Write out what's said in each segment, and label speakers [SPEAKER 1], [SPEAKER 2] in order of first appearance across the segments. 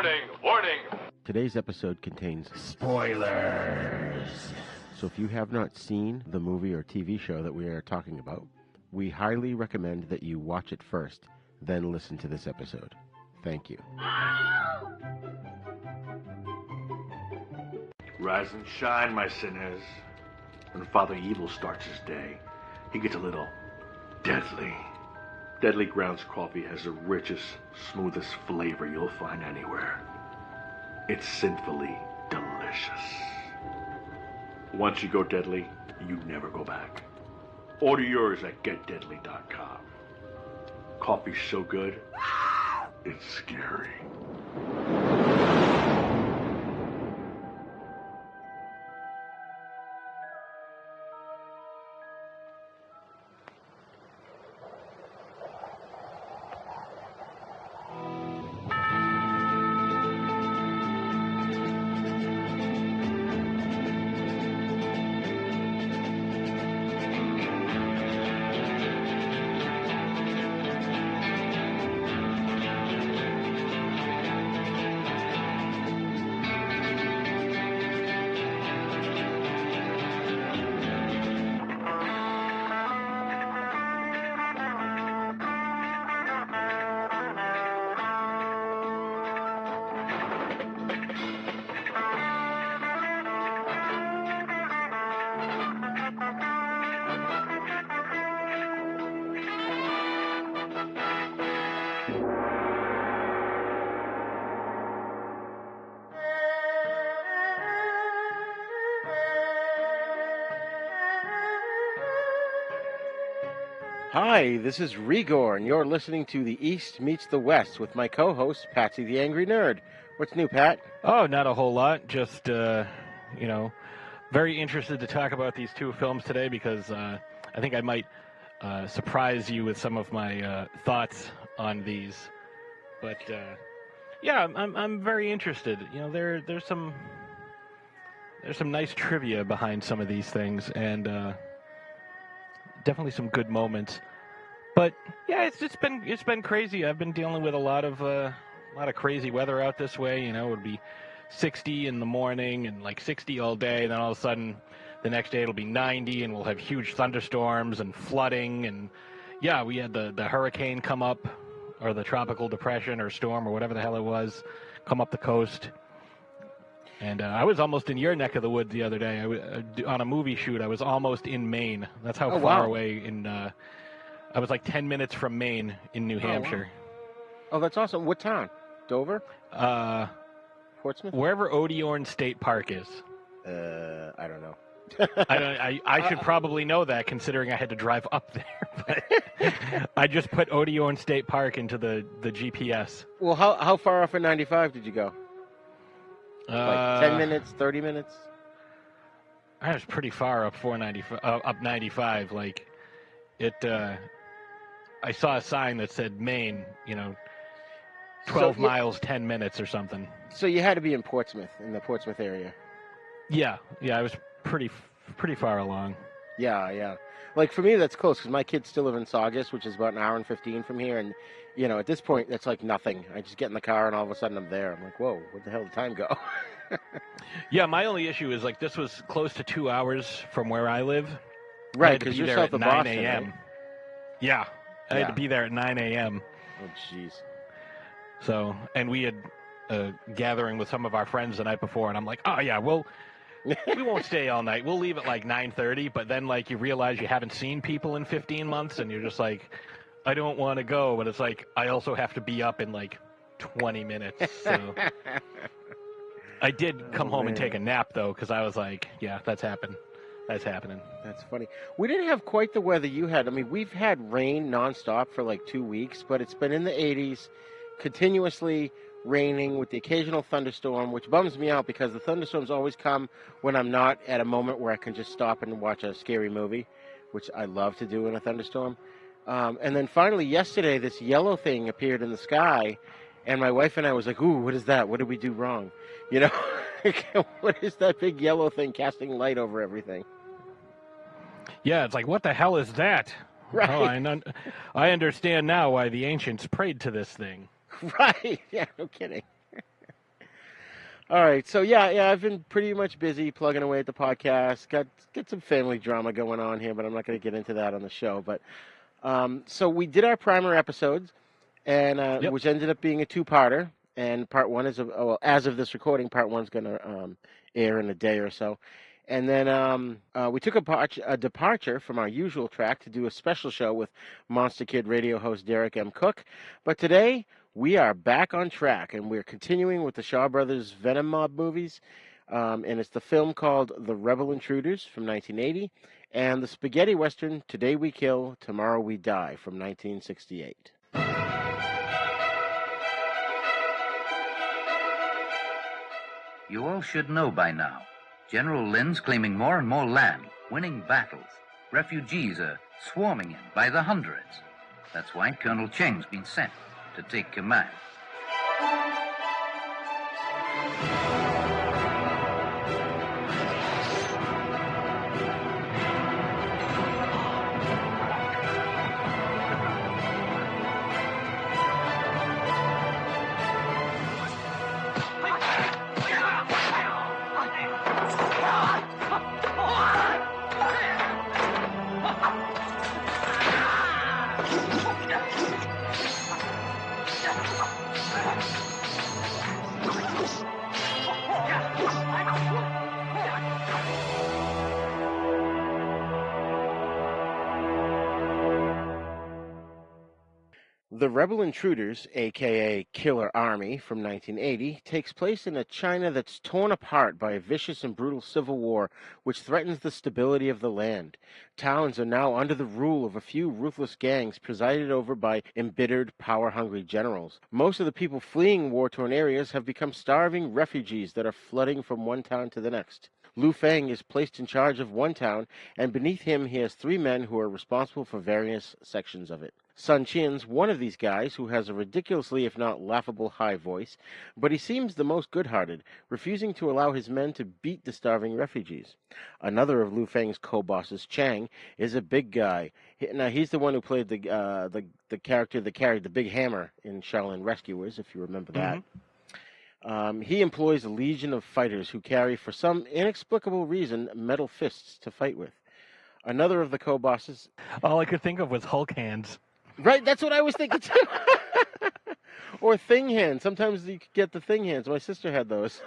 [SPEAKER 1] Warning, warning.
[SPEAKER 2] Today's episode contains
[SPEAKER 3] spoilers.
[SPEAKER 2] So if you have not seen the movie or TV show that we are talking about, we highly recommend that you watch it first, then listen to this episode. Thank you.
[SPEAKER 3] Rise and shine, my sinners. When Father Evil starts his day, he gets a little deadly. Deadly Grounds coffee has the richest, smoothest flavor you'll find anywhere. It's sinfully delicious. Once you go deadly, you never go back. Order yours at getdeadly.com. Coffee's so good, it's scary.
[SPEAKER 2] Hi, this is Rigor, and you're listening to The East Meets the West with my co-host, Patsy the Angry Nerd. What's new, Pat?
[SPEAKER 4] Oh, not a whole lot. Just, very interested to talk about these two films today because I think I might surprise you with some of my thoughts on these. But, yeah, I'm very interested. You know, there's some nice trivia behind some of these things, and definitely some good moments. But yeah, it's been crazy. I've been dealing with a lot of crazy weather out this way. You know, it would be 60 in the morning and like 60 all day, and then all of a sudden the next day it'll be 90 and we'll have huge thunderstorms and flooding. And yeah, we had the hurricane come up, or the tropical depression or storm or whatever the hell it was, come up the coast. And I was almost in your neck of the woods the other day. On a movie shoot, I was almost in Maine. That's how far away in... I was like 10 minutes from Maine in New Hampshire.
[SPEAKER 2] Wow. Oh, that's awesome. What town? Dover? Portsmouth?
[SPEAKER 4] Wherever Odeorn State Park is.
[SPEAKER 2] I don't know.
[SPEAKER 4] I should probably know that, considering I had to drive up there. But I just put Odeorn State Park into the GPS.
[SPEAKER 2] Well, how far off of 95 did you go? Like 10 minutes, 30 minutes?
[SPEAKER 4] I was pretty far up 95. Like, it, I saw a sign that said Maine, 12 miles, 10 minutes or something.
[SPEAKER 2] So you had to be in Portsmouth, in the Portsmouth area.
[SPEAKER 4] Yeah, I was pretty far along.
[SPEAKER 2] Yeah. Like, for me, that's close, because my kids still live in Saugus, which is about an hour and 15 from here, and, at this point, that's like nothing. I just get in the car, and all of a sudden I'm there. I'm like, whoa, where the hell did time go?
[SPEAKER 4] Yeah, my only issue is, like, this was close to 2 hours from where I live.
[SPEAKER 2] Right, because you're south of Boston,
[SPEAKER 4] 9 a.m. Right? Yeah, I had to be there at 9 a.m.
[SPEAKER 2] Oh, jeez.
[SPEAKER 4] So, and we had a gathering with some of our friends the night before, and I'm like, oh, yeah, we won't stay all night. We'll leave at like 9:30, but then like you realize you haven't seen people in 15 months, and you're just like, I don't want to go, but it's like I also have to be up in like 20 minutes. So I did come home and take a nap though, because I was like, yeah, that's happening. That's
[SPEAKER 2] funny. We didn't have quite the weather you had. I mean, we've had rain nonstop for like 2 weeks, but it's been in the 80s, continuously raining with the occasional thunderstorm, which bums me out because the thunderstorms always come when I'm not at a moment where I can just stop and watch a scary movie, which I love to do in a thunderstorm. And then finally yesterday, this yellow thing appeared in the sky, and my wife and I was like, ooh, what is that? What did we do wrong? What is that big yellow thing casting light over everything?
[SPEAKER 4] Yeah, it's like, what the hell is that?
[SPEAKER 2] Right.
[SPEAKER 4] Oh, I understand now why the ancients prayed to this thing.
[SPEAKER 2] Right. Yeah, no kidding. All right, so yeah, I've been pretty much busy plugging away at the podcast. Got some family drama going on here, but I'm not going to get into that on the show. But so we did our primer episodes, and
[SPEAKER 4] Yep.
[SPEAKER 2] which ended up being a two-parter. And part one is as of this recording, part one's going to air in a day or so. And then we took a departure from our usual track to do a special show with Monster Kid radio host Derek M. Cook. But today, we are back on track, and we're continuing with the Shaw Brothers Venom mob movies. And it's the film called The Rebel Intruders from 1980, and the spaghetti western Today We Kil, Tomorrow We Die from 1968.
[SPEAKER 1] You all should know by now. General Lin's claiming more and more land, winning battles. Refugees are swarming in by the hundreds. That's why Colonel Chiang's been sent to take command.
[SPEAKER 2] The Rebel Intruders, a.k.a. Killer Army, from 1980, takes place in a China that's torn apart by a vicious and brutal civil war which threatens the stability of the land. Towns are now under the rule of a few ruthless gangs presided over by embittered, power-hungry generals. Most of the people fleeing war-torn areas have become starving refugees that are flooding from one town to the next. Lu Feng is placed in charge of one town, and beneath him he has three men who are responsible for various sections of it. Sun Chin's one of these guys who has a ridiculously, if not laughable, high voice, but he seems the most good-hearted, refusing to allow his men to beat the starving refugees. Another of Lu Feng's co-bosses, Chang, is a big guy. Now, he's the one who played the character that carried the big hammer in Shaolin Rescuers, if you remember that. He employs a legion of fighters who carry, for some inexplicable reason, metal fists to fight with. Another of the co-bosses...
[SPEAKER 4] All I could think of was Hulk hands.
[SPEAKER 2] Right, that's what I was thinking too. Or thing hands. Sometimes you could get the thing hands. My sister had those.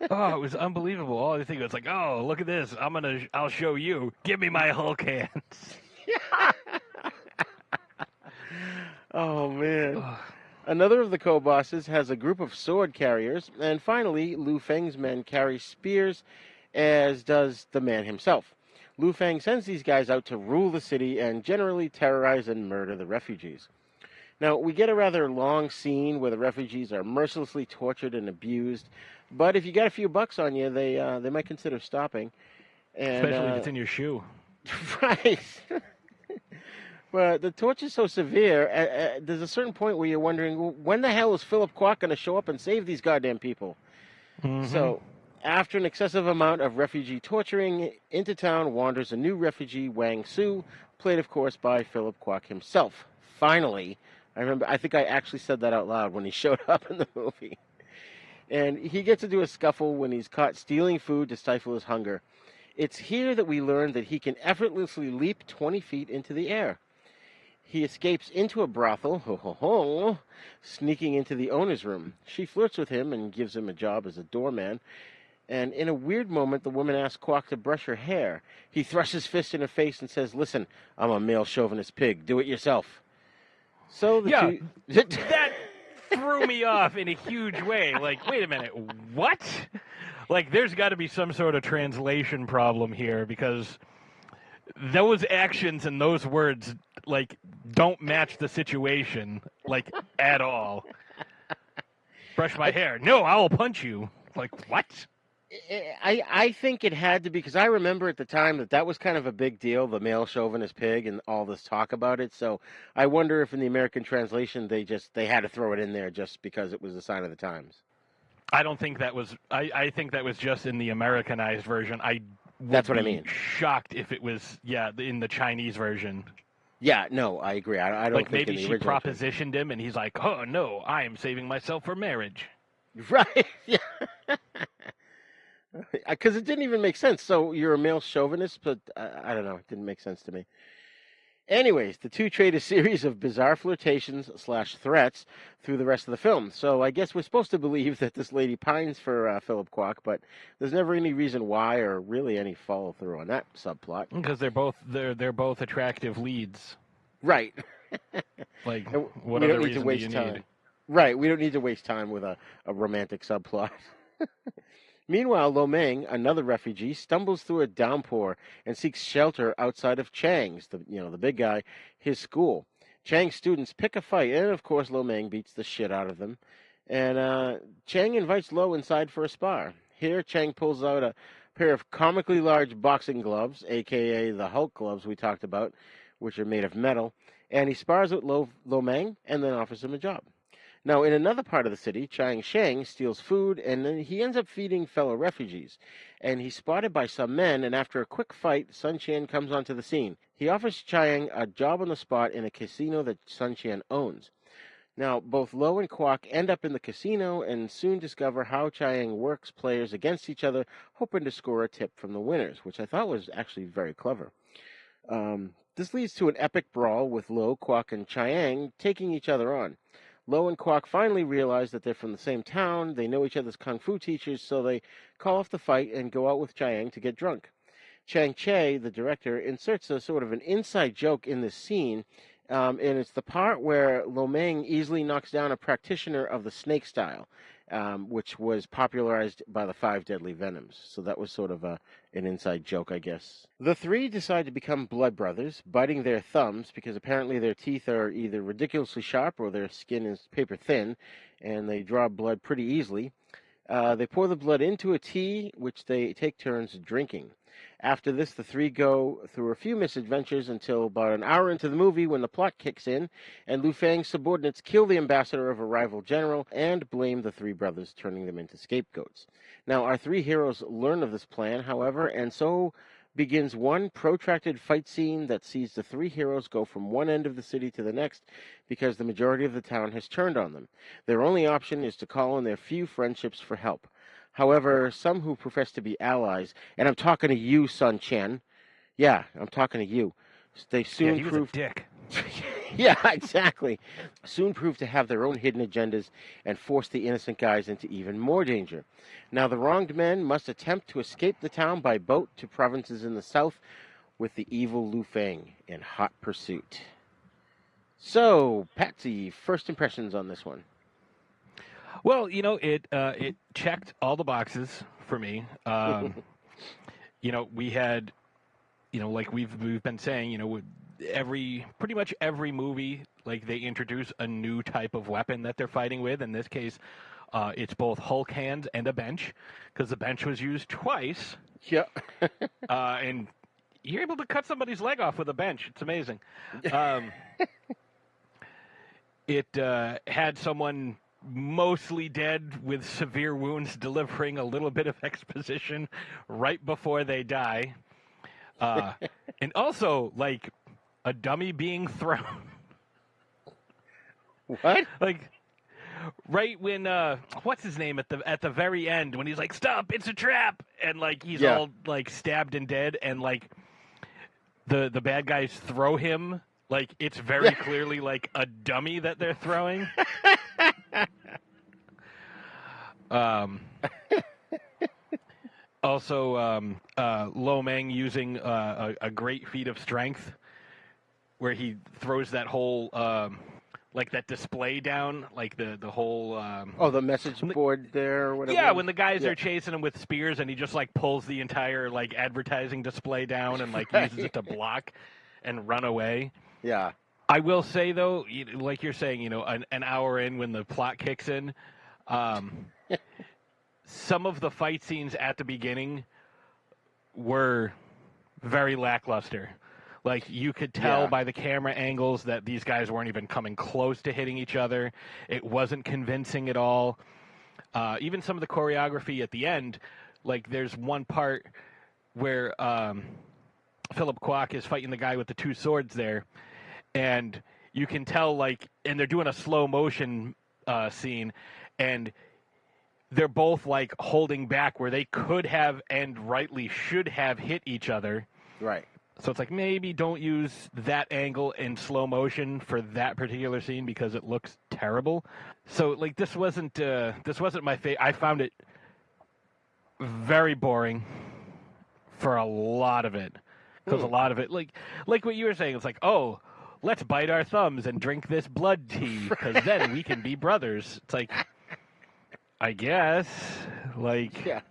[SPEAKER 4] Oh, it was unbelievable. All I think was like, oh, look at this. I'll show you. Give me my Hulk hands.
[SPEAKER 2] Oh, man. Another of the co-bosses has a group of sword carriers, and finally, Lu Feng's men carry spears, as does the man himself. Lu Feng sends these guys out to rule the city and generally terrorize and murder the refugees. Now, we get a rather long scene where the refugees are mercilessly tortured and abused, but if you got a few bucks on you, they might consider stopping. And,
[SPEAKER 4] especially if it's in your shoe.
[SPEAKER 2] Right. But the torture's so severe, there's a certain point where you're wondering, well, when the hell is Philip Kwok going to show up and save these goddamn people?
[SPEAKER 4] Mm-hmm.
[SPEAKER 2] So, after an excessive amount of refugee torturing, into town wanders a new refugee, Wang Su, played, of course, by Philip Kwok himself. Finally, I think I actually said that out loud when he showed up in the movie. And he gets into a scuffle when he's caught stealing food to stifle his hunger. It's here that we learn that he can effortlessly leap 20 feet into the air. He escapes into a brothel, sneaking into the owner's room. She flirts with him and gives him a job as a doorman. And in a weird moment, the woman asks Kwok to brush her hair. He thrusts his fist in her face and says, "Listen, I'm a male chauvinist pig. Do it yourself." So the two...
[SPEAKER 4] That threw me off in a huge way. Like, wait a minute, what? Like, there's got to be some sort of translation problem here, because those actions and those words, like, don't match the situation, like, at all. Brush my hair. No, I will punch you. Like, what?
[SPEAKER 2] I think it had to be, because I remember at the time that was kind of a big deal, the male chauvinist pig and all this talk about it. So I wonder if in the American translation they had to throw it in there just because it was a sign of the times.
[SPEAKER 4] I don't think that was. I think that was just in the Americanized version.
[SPEAKER 2] That's what I mean.
[SPEAKER 4] Shocked if it was in the Chinese version.
[SPEAKER 2] Yeah, no, I agree. I don't
[SPEAKER 4] like
[SPEAKER 2] think
[SPEAKER 4] maybe
[SPEAKER 2] in the
[SPEAKER 4] she propositioned him and he's like, "Oh no, I am saving myself for marriage."
[SPEAKER 2] Right. Yeah. Because it didn't even make sense. So you're a male chauvinist, but I don't know. It didn't make sense to me. Anyways, the two trade a series of bizarre flirtations / threats through the rest of the film. So I guess we're supposed to believe that this lady pines for Philip Kwok, but there's never any reason why or really any follow through on that subplot.
[SPEAKER 4] Because they're both attractive leads.
[SPEAKER 2] Right.
[SPEAKER 4] Like,
[SPEAKER 2] And
[SPEAKER 4] what
[SPEAKER 2] we
[SPEAKER 4] other
[SPEAKER 2] don't need to
[SPEAKER 4] reason do
[SPEAKER 2] waste
[SPEAKER 4] you
[SPEAKER 2] time.
[SPEAKER 4] need?
[SPEAKER 2] Right. We don't need to waste time with a romantic subplot. Meanwhile, Lo Mang, another refugee, stumbles through a downpour and seeks shelter outside of Chang's, the big guy, his school. Chang's students pick a fight, and of course, Lo Mang beats the shit out of them. And Chang invites Lo inside for a spar. Here, Chang pulls out a pair of comically large boxing gloves, aka the Hulk gloves we talked about, which are made of metal, and he spars with Lo Mang and then offers him a job. Now, in another part of the city, Chiang Sheng steals food, and then he ends up feeding fellow refugees. And he's spotted by some men, and after a quick fight, Sun Qian comes onto the scene. He offers Chiang a job on the spot in a casino that Sun Qian owns. Now, both Lo and Kwok end up in the casino and soon discover how Chiang works players against each other, hoping to score a tip from the winners, which I thought was actually very clever. This leads to an epic brawl with Lo, Kwok, and Chiang taking each other on. Lo and Kwok finally realize that they're from the same town, they know each other's kung fu teachers, so they call off the fight and go out with Chiang to get drunk. Chang Che, the director, inserts a sort of an inside joke in this scene, and it's the part where Lo Mang easily knocks down a practitioner of the snake style, which was popularized by the 5 deadly venoms. So that was sort of an inside joke, I guess. The three decide to become blood brothers, biting their thumbs because apparently their teeth are either ridiculously sharp or their skin is paper thin, and they draw blood pretty easily. They pour the blood into a tea, which they take turns drinking. After this, the three go through a few misadventures until about an hour into the movie when the plot kicks in, and Lu Fang's subordinates kill the ambassador of a rival general and blame the three brothers, turning them into scapegoats. Now, our three heroes learn of this plan, however, and so begins one protracted fight scene that sees the three heroes go from one end of the city to the next because the majority of the town has turned on them. Their only option is to call on their few friendships for help. However, some who profess to be allies, and I'm talking to you, Sun Chen. Yeah, I'm talking to you. They soon
[SPEAKER 4] he was
[SPEAKER 2] prove
[SPEAKER 4] a dick.
[SPEAKER 2] Yeah, exactly. Soon prove to have their own hidden agendas and force the innocent guys into even more danger. Now, the wronged men must attempt to escape the town by boat to provinces in the south with the evil Lu Fang in hot pursuit. So, Patsy, first impressions on this one.
[SPEAKER 4] Well, it checked all the boxes for me. We had, like we've been saying, pretty much every movie, like they introduce a new type of weapon that they're fighting with. In this case, it's both Hulk hands and a bench, because the bench was used twice.
[SPEAKER 2] Yeah.
[SPEAKER 4] And you're able to cut somebody's leg off with a bench. It's amazing. It had someone mostly dead with severe wounds delivering a little bit of exposition right before they die. And also, like, a dummy being thrown.
[SPEAKER 2] What?
[SPEAKER 4] Like, right when, what's his name at the very end, when he's like, stop, it's a trap! And, like, he's all, like, stabbed and dead, and, like, the bad guys throw him. Like, it's very clearly, like, a dummy that they're throwing. Also, Lo Mang using a great feat of strength, where he throws that whole, like that display down, like the whole.
[SPEAKER 2] The message board there, or whatever.
[SPEAKER 4] Yeah, when the guys are chasing him with spears, and he just like pulls the entire like advertising display down and like uses it to block and run away.
[SPEAKER 2] Yeah.
[SPEAKER 4] I will say though, like you're saying, an hour in when the plot kicks in. Some of the fight scenes at the beginning were very lackluster. Like, you could tell by the camera angles that these guys weren't even coming close to hitting each other. It wasn't convincing at all. Even some of the choreography at the end, like, there's one part where Philip Kwok is fighting the guy with the two swords there, and you can tell, like, and they're doing a slow motion scene, and they're both like holding back where they could have and rightly should have hit each other.
[SPEAKER 2] Right.
[SPEAKER 4] So it's like maybe don't use that angle in slow motion for that particular scene because it looks terrible. So like this wasn't my favorite. I found it very boring for a lot of it because a lot of it like what you were saying. It's like, oh, let's bite our thumbs and drink this blood tea because then we can be brothers. It's like, I guess, like,
[SPEAKER 2] yeah.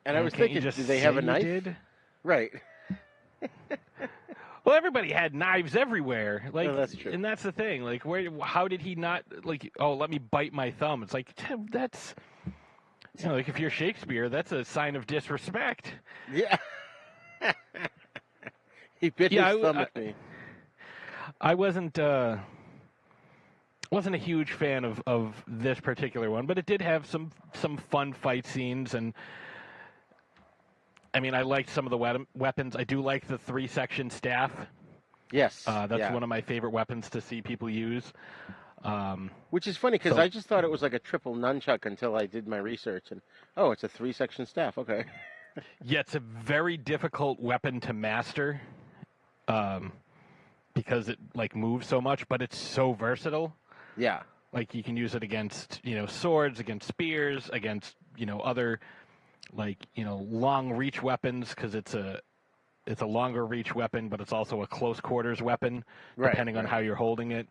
[SPEAKER 2] And I was thinking, do they have a knife?
[SPEAKER 4] Did?
[SPEAKER 2] Right.
[SPEAKER 4] Well, everybody had knives everywhere. Like,
[SPEAKER 2] no, that's true.
[SPEAKER 4] And that's the thing. Like, how did he not, like, oh, let me bite my thumb? It's like, that's, like if you're Shakespeare, that's a sign of disrespect.
[SPEAKER 2] Yeah. He bit his thumb at me.
[SPEAKER 4] I wasn't a huge fan of this particular one, but it did have some fun fight scenes, and I mean, I liked some of the weapons. I do like the 3-section staff.
[SPEAKER 2] Yes.
[SPEAKER 4] That's one of my favorite weapons to see people use.
[SPEAKER 2] Which is funny, because I just thought it was like a triple nunchuck until I did my research, and, oh, it's a 3-section staff. Okay.
[SPEAKER 4] Yeah, it's a very difficult weapon to master because it, like, moves so much, but it's so versatile.
[SPEAKER 2] Yeah.
[SPEAKER 4] Like, you can use it against, swords, against spears, against, other... like, long reach weapons because it's a longer reach weapon, but it's also a close quarters weapon, depending on how you're holding it.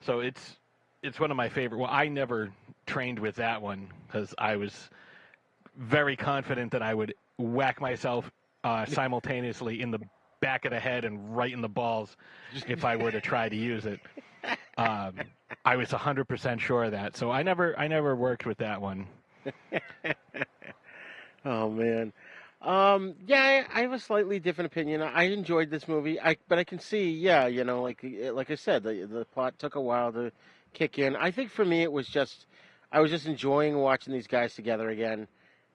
[SPEAKER 4] So it's one of my favorite. Well, I never trained with that one because I was very confident that I would whack myself simultaneously in the back of the head and right in the balls if I were to try to use it. I was 100% sure of that. So I never worked with that one.
[SPEAKER 2] Oh, man. Yeah, I have a slightly different opinion. I enjoyed this movie, but I can see, like I said, the plot took a while to kick in. I think for me it was I was just enjoying watching these guys together again,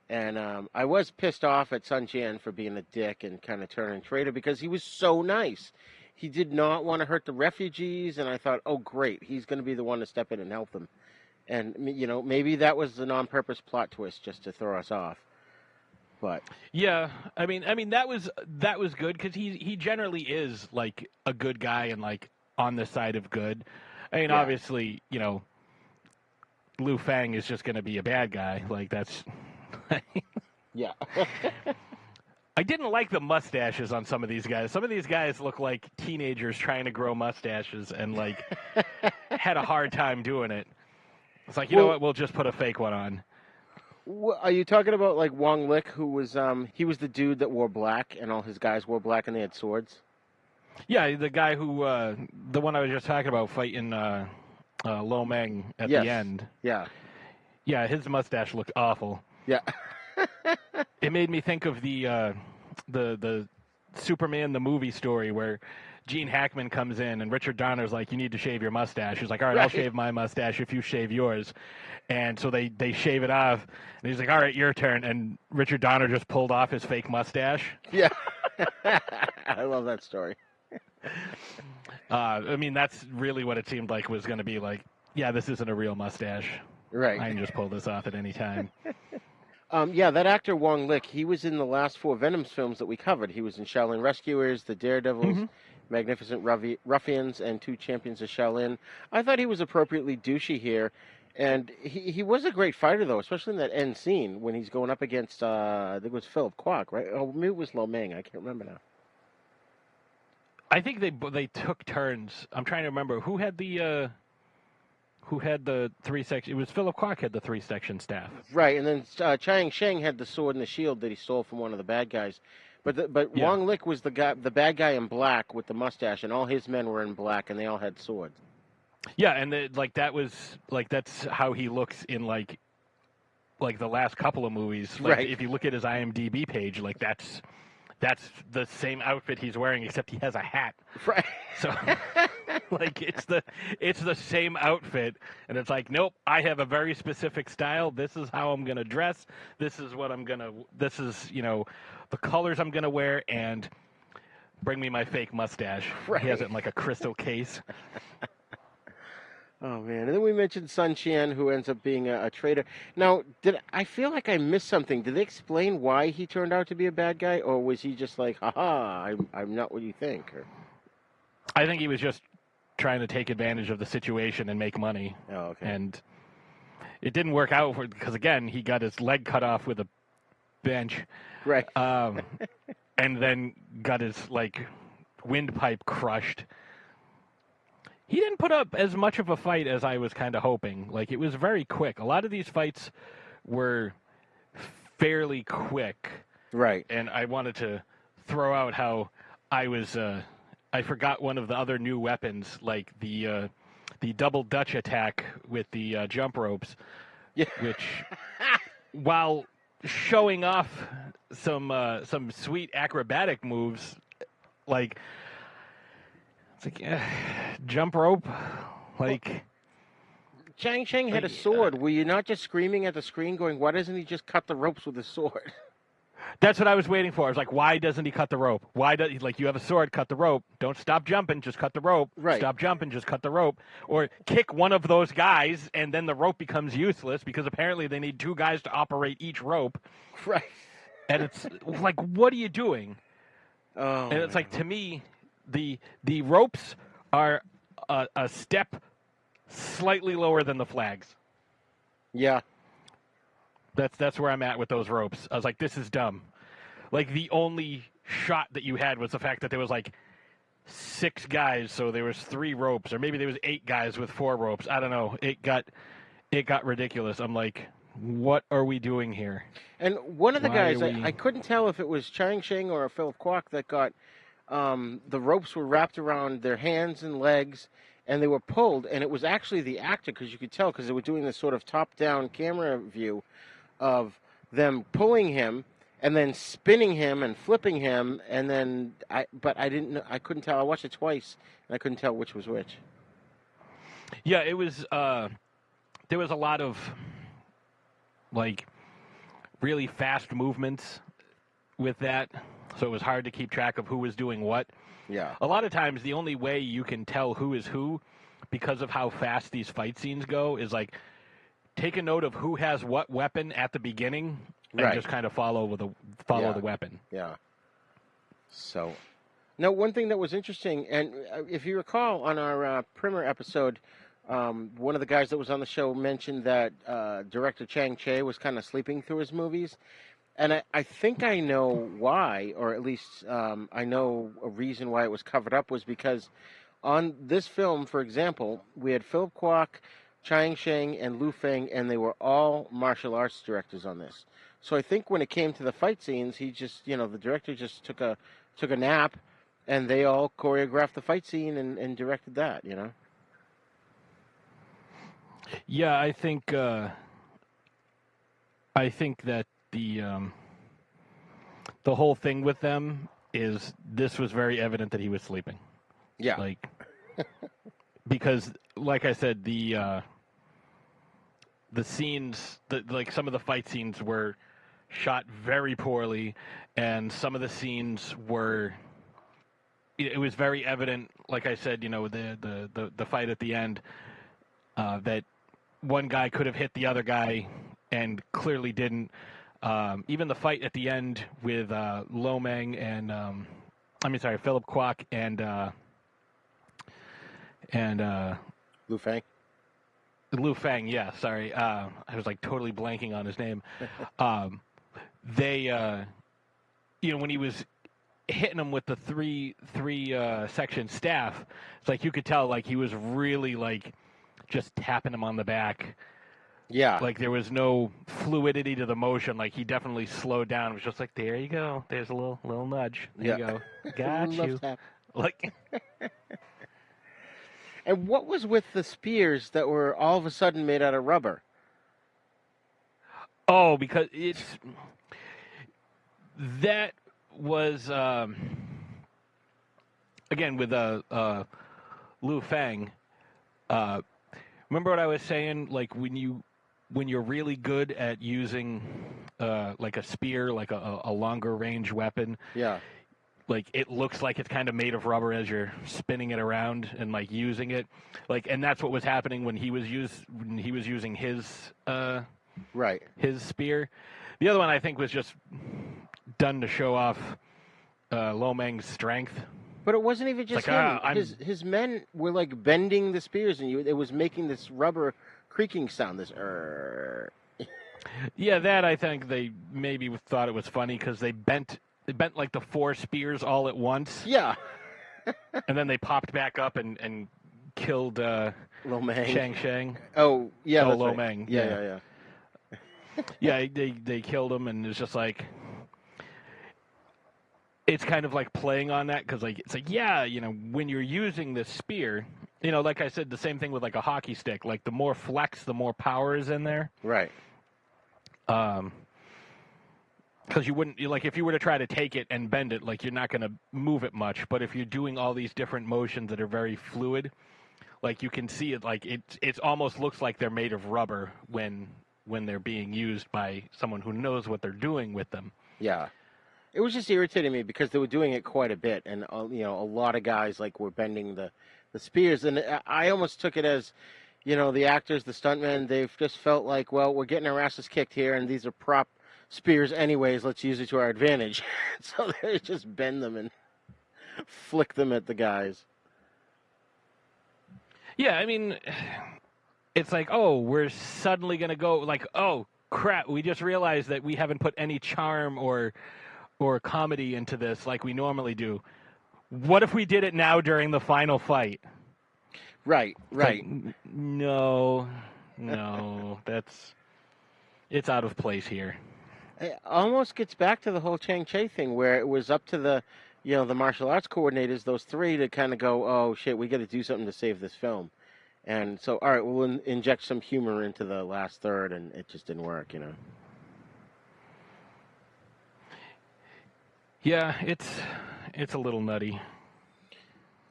[SPEAKER 2] and I was pissed off at Sun Jian for being a dick and kind of turning traitor because he was so nice. He did not want to hurt the refugees, and I thought, oh, great, he's going to be the one to step in and help them. And, maybe that was an on-purpose plot twist just to throw us off. But
[SPEAKER 4] yeah, I mean that was good because he generally is like a good guy and like on the side of good. I mean, obviously, Liu Fang is just going to be a bad guy. Like that's
[SPEAKER 2] yeah.
[SPEAKER 4] I didn't like the mustaches on some of these guys. Some of these guys look like teenagers trying to grow mustaches and like had a hard time doing it. It's like, you know what? We'll just put a fake one on.
[SPEAKER 2] Are you talking about like Wong Lik, who was he was the dude that wore black, and all his guys wore black, and they had swords?
[SPEAKER 4] Yeah, the guy who the one I was just talking about fighting Lo Mang at the end.
[SPEAKER 2] Yeah,
[SPEAKER 4] yeah, his mustache looked awful.
[SPEAKER 2] Yeah,
[SPEAKER 4] it made me think of the Superman the movie story where Gene Hackman comes in and Richard Donner's like, you need to shave your mustache. He's like, all right, I'll shave my mustache if you shave yours. And so they shave it off. And he's like, all right, your turn. And Richard Donner just pulled off his fake mustache.
[SPEAKER 2] Yeah. I love that story.
[SPEAKER 4] I mean, that's really what it seemed like was going to be like, yeah, this isn't a real mustache.
[SPEAKER 2] Right.
[SPEAKER 4] I can just pull this off at any time.
[SPEAKER 2] Yeah, that actor Wong Lik, he was in the last 4 Venom films that we covered. He was in Shaolin Rescuers, The Daredevils, Magnificent Ruffians, and 2 Champions of Shaolin. I thought he was appropriately douchey here. And he was a great fighter, though, especially in that end scene when he's going up against, I think it was Philip Kwok, right? Oh, maybe it was Lo Mang. I can't remember now.
[SPEAKER 4] I think they took turns. I'm trying to remember. Who had the 3-section? It was Philip Kwok had the 3-section staff.
[SPEAKER 2] Right, and then Chiang Sheng had the sword and the shield that he stole from one of the bad guys. But Wong Lik was the bad guy in black with the mustache, and all his men were in black, and they all had swords.
[SPEAKER 4] Yeah, and that's how he looks in like the last couple of movies. Like,
[SPEAKER 2] right.
[SPEAKER 4] If you look at his IMDb page, like that's the same outfit he's wearing, except he has a hat.
[SPEAKER 2] Right.
[SPEAKER 4] So like it's the same outfit, and it's like, nope, I have a very specific style. This is how I'm gonna dress. This is the colors I'm gonna wear, and bring me my fake mustache.
[SPEAKER 2] Right.
[SPEAKER 4] He has it in like a crystal case.
[SPEAKER 2] Oh man! And then we mentioned Sun Qian, who ends up being a traitor. Now, I feel like I missed something? Did they explain why he turned out to be a bad guy, or was he just like, "Ha I'm not what you think"? Or...
[SPEAKER 4] I think he was just trying to take advantage of the situation and make money.
[SPEAKER 2] Oh, okay.
[SPEAKER 4] And it didn't work out because again, he got his leg cut off with a bench,
[SPEAKER 2] Right.
[SPEAKER 4] and then got his windpipe crushed. He didn't put up as much of a fight as I was kind of hoping. Like, it was very quick. A lot of these fights were fairly quick.
[SPEAKER 2] Right.
[SPEAKER 4] And I wanted to throw out how I forgot one of the other new weapons, like the double Dutch attack with the jump ropes,
[SPEAKER 2] Yeah.
[SPEAKER 4] which, while showing off some sweet acrobatic moves, jump rope,
[SPEAKER 2] Chiang Sheng had a sword. Were you not just screaming at the screen, going, "Why doesn't he just cut the ropes with his sword?"
[SPEAKER 4] That's what I was waiting for. I was like, why doesn't he cut the rope? Why does you have a sword, cut the rope. Don't stop jumping, just cut the rope.
[SPEAKER 2] Right.
[SPEAKER 4] Stop jumping, just cut the rope. Or kick one of those guys, and then the rope becomes useless because apparently they need 2 guys to operate each rope.
[SPEAKER 2] Right.
[SPEAKER 4] And it's like, what are you doing?
[SPEAKER 2] Oh.
[SPEAKER 4] And it's like, to me, the ropes are a step slightly lower than the flags.
[SPEAKER 2] Yeah.
[SPEAKER 4] That's where I'm at with those ropes. I was like, this is dumb. Like, the only shot that you had was the fact that there was 6 guys, so there was 3 ropes, or maybe there was 8 guys with 4 ropes. I don't know. It got ridiculous. I'm like, what are we doing here?
[SPEAKER 2] And one of the guys, I couldn't tell if it was Chiang Sheng or Philip Kwok that got the ropes were wrapped around their hands and legs, and they were pulled, and it was actually the actor, because you could tell, because they were doing this sort of top-down camera view of them pulling him and then spinning him and flipping him, and then I didn't know, I couldn't tell. I watched it twice and I couldn't tell which was which.
[SPEAKER 4] Yeah, it was there was a lot of really fast movements with that, so it was hard to keep track of who was doing what.
[SPEAKER 2] Yeah.
[SPEAKER 4] A lot of times the only way you can tell who is who, because of how fast these fight scenes go, is take a note of who has what weapon at the beginning, and just kind of follow the weapon.
[SPEAKER 2] Yeah. So, now one thing that was interesting, and if you recall on our primer episode, one of the guys that was on the show mentioned that director Chiang Sheng was kind of sleeping through his movies, and I think I know why, or at least I know a reason why it was covered up, was because on this film, for example, we had Philip Kwok, Chiang Sheng, and Lu Feng, and they were all martial arts directors on this. So I think when it came to the fight scenes, he just, the director just took a nap, and they all choreographed the fight scene and directed that,
[SPEAKER 4] Yeah, I think that the whole thing with them is this was very evident that he was sleeping.
[SPEAKER 2] Yeah.
[SPEAKER 4] Because, like I said, the scenes, some of the fight scenes were shot very poorly, and some of the scenes were. It was very evident, like I said, the fight at the end, that one guy could have hit the other guy and clearly didn't. Even the fight at the end with Mang and Philip Kwok and
[SPEAKER 2] Lu Feng.
[SPEAKER 4] Lu Feng, yeah, sorry. I was totally blanking on his name. They, when he was hitting him with the three section staff, it's you could tell he was really just tapping him on the back.
[SPEAKER 2] Yeah.
[SPEAKER 4] There was no fluidity to the motion. He definitely slowed down. It was just there you go. There's a little nudge. There you go. Got you.
[SPEAKER 2] And what was with the spears that were all of a sudden made out of rubber?
[SPEAKER 4] Oh, because that was again with Lu Feng. Remember what I was saying? When you're really good at using a spear, a longer range weapon.
[SPEAKER 2] Yeah.
[SPEAKER 4] like it looks like it's kind of made of rubber as you're spinning it around and like using it, like, and that's what was happening when he was using his
[SPEAKER 2] right,
[SPEAKER 4] his spear. The other one I think was just done to show off Lo Mang's strength.
[SPEAKER 2] But it wasn't even just
[SPEAKER 4] like,
[SPEAKER 2] him. His men were like bending the spears, and it was making this rubber creaking sound. This.
[SPEAKER 4] Yeah, that I think they maybe thought it was funny because they bent like the 4 spears all at once.
[SPEAKER 2] Yeah.
[SPEAKER 4] And then they popped back up and killed
[SPEAKER 2] Lo Mang.
[SPEAKER 4] Chiang Sheng.
[SPEAKER 2] Oh, yeah.
[SPEAKER 4] Oh, Lo
[SPEAKER 2] right.
[SPEAKER 4] Mang.
[SPEAKER 2] Yeah.
[SPEAKER 4] Yeah, they killed him, and it's just like, it's kind of like playing on that because like it's like, yeah, you know, when you're using this spear, you know, like I said, the same thing with like a hockey stick. Like the more flex, the more power is in there.
[SPEAKER 2] Right.
[SPEAKER 4] Because you wouldn't, like, if you were to try to take it and bend it, like, you're not going to move it much. But if you're doing all these different motions that are very fluid, like, you can see it, like, it almost looks like they're made of rubber when they're being used by someone who knows what they're doing with them.
[SPEAKER 2] Yeah. It was just irritating me because they were doing it quite a bit. And, you know, a lot of guys, like, were bending the spears. And I almost took it as, you know, the actors, the stuntmen, they've just felt like, well, we're getting our asses kicked here, and these are prop spears anyways, let's use it to our advantage. So they just bend them and flick them at the guys.
[SPEAKER 4] Yeah, I mean, it's like, oh, we're suddenly going to go, like, oh, crap, we just realized that we haven't put any charm or comedy into this like we normally do. What if we did it now during the final fight?
[SPEAKER 2] Right.
[SPEAKER 4] Like, no, it's out of place here.
[SPEAKER 2] It almost gets back to the whole Chiang Sheng thing where it was up to the martial arts coordinators, those 3, to kind of go, oh, shit, we got to do something to save this film. And so, all right, we'll inject some humor into the last third, and it just didn't work, you know.
[SPEAKER 4] Yeah, it's a little nutty.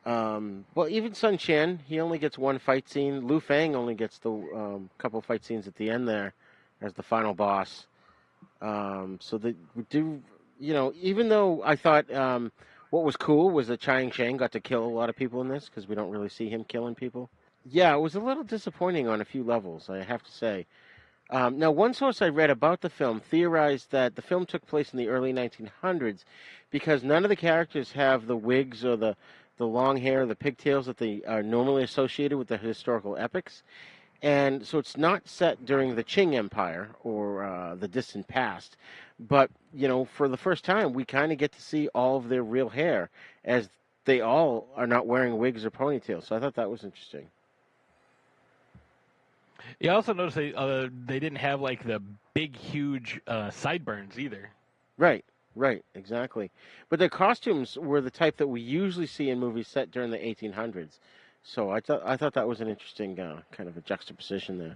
[SPEAKER 2] Well, even Sun Qian, he only gets 1 fight scene. Lu Fang only gets the couple fight scenes at the end there as the final boss. So they do, you know, even though I thought what was cool was that Chiang Sheng got to kill a lot of people in this because we don't really see him killing people. Yeah, it was a little disappointing on a few levels, I have to say. Now, one source I read about the film theorized that the film took place in the early 1900s because none of the characters have the wigs or the long hair, the pigtails that they are normally associated with the historical epics. And so it's not set during the Qing Empire or the distant past. But, you know, for the first time, we kind of get to see all of their real hair as they all are not wearing wigs or ponytails. So I thought that was interesting.
[SPEAKER 4] You also notice they didn't have, like, the big, huge sideburns either.
[SPEAKER 2] Right, exactly. But their costumes were the type that we usually see in movies set during the 1800s. So I thought that was an interesting kind of a juxtaposition there.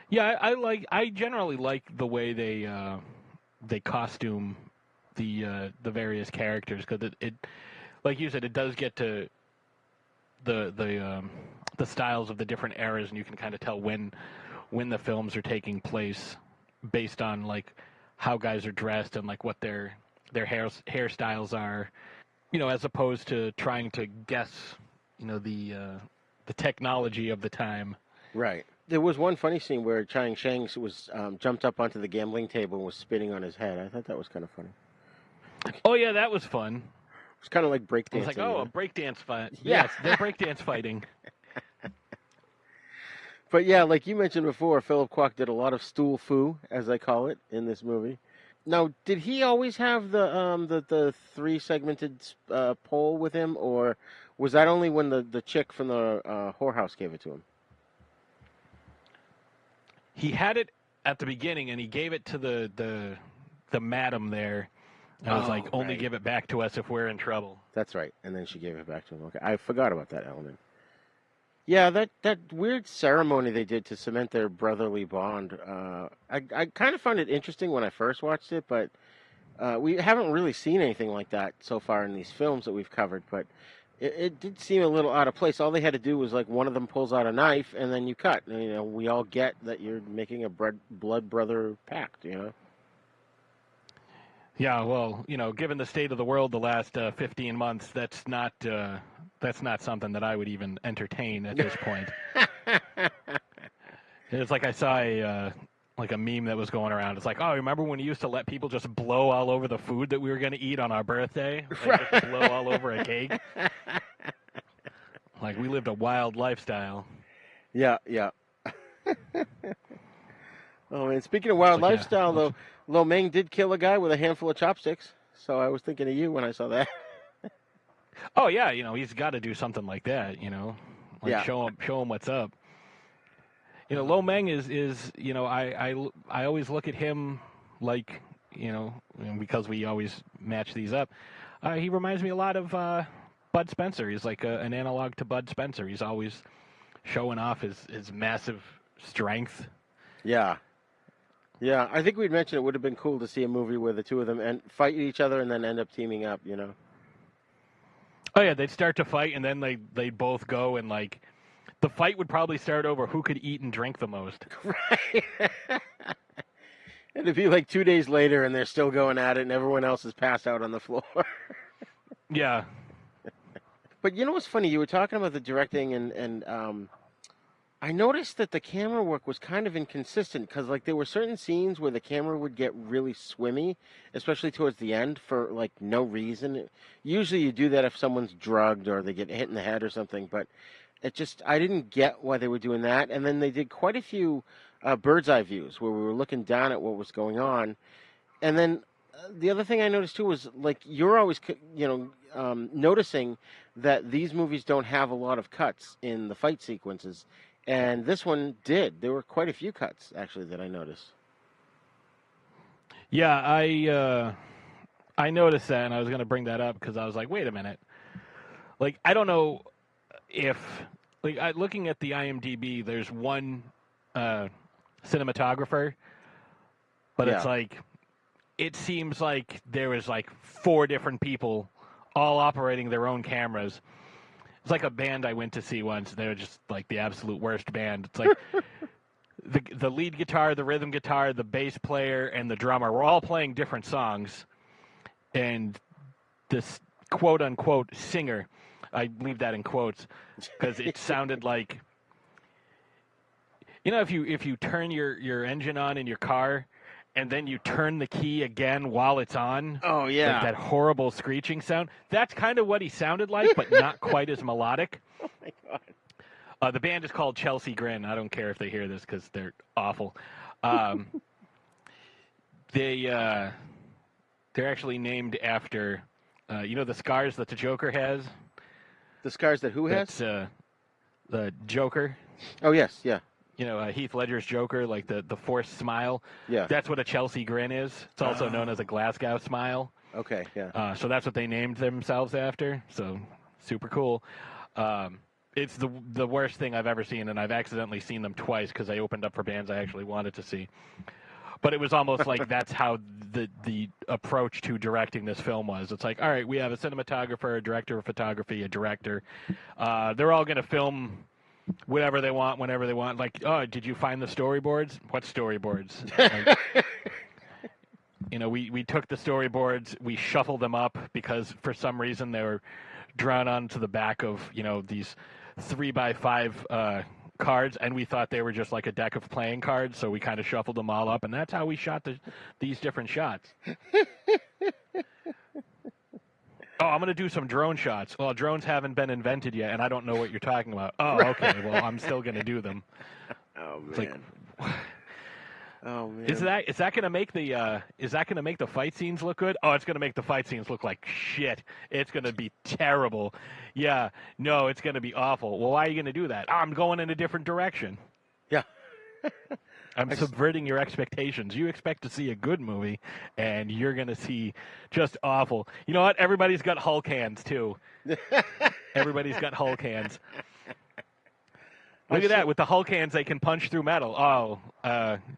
[SPEAKER 4] Yeah, I generally like the way they costume the various characters because it like you said, it does get to the styles of the different eras, and you can kind of tell when the films are taking place based on like how guys are dressed and like what their hairstyles are. You know, as opposed to trying to guess, you know, the technology of the time.
[SPEAKER 2] Right. There was one funny scene where Chiang Sheng was jumped up onto the gambling table and was spinning on his head. I thought that was kind of funny.
[SPEAKER 4] Oh yeah, that was fun.
[SPEAKER 2] It was kind of like breakdancing.
[SPEAKER 4] It was like, oh, a breakdance fight.
[SPEAKER 2] Yeah.
[SPEAKER 4] Yes, they're breakdance fighting.
[SPEAKER 2] But yeah, like you mentioned before, Philip Kwok did a lot of stool foo, as I call it, in this movie. Now, did he always have the 3-segmented pole with him, or was that only when the chick from the whorehouse gave it to him?
[SPEAKER 4] He had it at the beginning, and he gave it to the madam there. I was like, only give it back to us if we're in trouble.
[SPEAKER 2] That's right, and then she gave it back to him. Okay, I forgot about that element. Yeah, that weird ceremony they did to cement their brotherly bond. I kind of found it interesting when I first watched it, but we haven't really seen anything like that so far in these films that we've covered. But it did seem a little out of place. All they had to do was like one of them pulls out a knife and then you cut. And, you know, we all get that you're making a blood brother pact. You know.
[SPEAKER 4] Yeah, well, given the state of the world the last 15 months, that's not something that I would even entertain at this point. It's like I saw a meme that was going around. It's like, oh, remember when you used to let people just blow all over the food that we were going to eat on our birthday? Like, just blow all over a cake? Like, we lived a wild lifestyle.
[SPEAKER 2] Yeah. Oh, man, speaking of wild lifestyle, though, Mang did kill a guy with a handful of chopsticks. So I was thinking of you when I saw that.
[SPEAKER 4] Oh, yeah, he's got to do something like that, show him what's up. Lo Mang is I always look at him like, because we always match these up. He reminds me a lot of Bud Spencer. He's like an analog to Bud Spencer. He's always showing off his massive strength.
[SPEAKER 2] Yeah. Yeah, I think we'd mentioned it would have been cool to see a movie where the two of them fight each other and then end up teaming up,
[SPEAKER 4] Oh, yeah, they'd start to fight, and then they'd both go, and, like, the fight would probably start over who could eat and drink the most.
[SPEAKER 2] Right. And it'd be like 2 days later, and they're still going at it, and everyone else is passed out on the floor.
[SPEAKER 4] Yeah.
[SPEAKER 2] But you know what's funny? You were talking about the directing, and I noticed that the camera work was kind of inconsistent, because, like, there were certain scenes where the camera would get really swimmy, especially towards the end, for, like, no reason. Usually you do that if someone's drugged or they get hit in the head or something, but I didn't get why they were doing that. And then they did quite a few bird's eye views where we were looking down at what was going on. And then the other thing I noticed too was, like, you're always, noticing that these movies don't have a lot of cuts in the fight sequences. And this one did. There were quite a few cuts, actually, that I noticed.
[SPEAKER 4] Yeah, I noticed that, and I was going to bring that up because I was like, wait a minute. Like, I don't know if, like, looking at the IMDb, there's one cinematographer, but it's like, it seems like there was like 4 different people all operating their own cameras. It's like a band I went to see once. They were just like the absolute worst band. It's like the lead guitar, the rhythm guitar, the bass player, and the drummer were all playing different songs. And this quote-unquote singer, I leave that in quotes, because it sounded like, if you turn your engine on in your car, and then you turn the key again while it's on.
[SPEAKER 2] Oh, yeah.
[SPEAKER 4] Like that horrible screeching sound. That's kind of what he sounded like, but not quite as melodic.
[SPEAKER 2] Oh, my God.
[SPEAKER 4] The band is called Chelsea Grin. I don't care if they hear this because they're awful. They're actually named after, the scars that the Joker has?
[SPEAKER 2] The scars that who has?
[SPEAKER 4] That's the Joker.
[SPEAKER 2] Oh, yes, yeah.
[SPEAKER 4] Heath Ledger's Joker, like the forced smile.
[SPEAKER 2] Yeah.
[SPEAKER 4] That's what a Chelsea grin is. It's also known as a Glasgow smile.
[SPEAKER 2] Okay, yeah.
[SPEAKER 4] So that's what they named themselves after. So super cool. It's the worst thing I've ever seen, and I've accidentally seen them twice because I opened up for bands I actually wanted to see. But it was almost like that's how the approach to directing this film was. It's like, all right, we have a cinematographer, a director of photography, a director. They're all going to film whatever they want, whenever they want. Like, oh, did you find the storyboards? What storyboards? Like, we took the storyboards, we shuffled them up because for some reason they were drawn onto the back of, these 3x5 cards, and we thought they were just like a deck of playing cards, so we kind of shuffled them all up, and that's how we shot these different shots. Oh, I'm going to do some drone shots. Well, drones haven't been invented yet, and I don't know what you're talking about. Oh, okay. Well, I'm still going to do them.
[SPEAKER 2] Oh, man.
[SPEAKER 4] It's like,
[SPEAKER 2] oh, man.
[SPEAKER 4] Is that going to make the fight scenes look good? Oh, it's going to make the fight scenes look like shit. It's going to be terrible. Yeah. No, it's going to be awful. Well, why are you going to do that? Oh, I'm going in a different direction.
[SPEAKER 2] Yeah.
[SPEAKER 4] I'm subverting your expectations. You expect to see a good movie, and you're going to see just awful. You know what? Everybody's got Hulk hands, too. Everybody's got Hulk hands. Look at that. With the Hulk hands, they can punch through metal. Oh,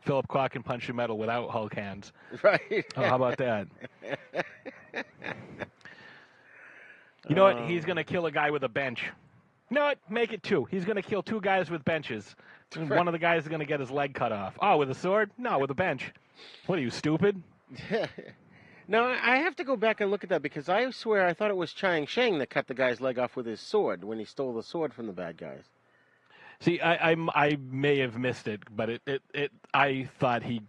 [SPEAKER 4] Philip Kwok can punch through metal without Hulk hands.
[SPEAKER 2] Right.
[SPEAKER 4] Oh, how about that? You know what? He's going to kill a guy with a bench. You know what? Make it 2. He's going to kill 2 guys with benches. One of the guys is going to get his leg cut off. Oh, with a sword? No, with a bench. What are you, stupid?
[SPEAKER 2] Now, I have to go back and look at that because I swear I thought it was Chiang Sheng that cut the guy's leg off with his sword when he stole the sword from the bad guys.
[SPEAKER 4] See, I may have missed it, but I thought he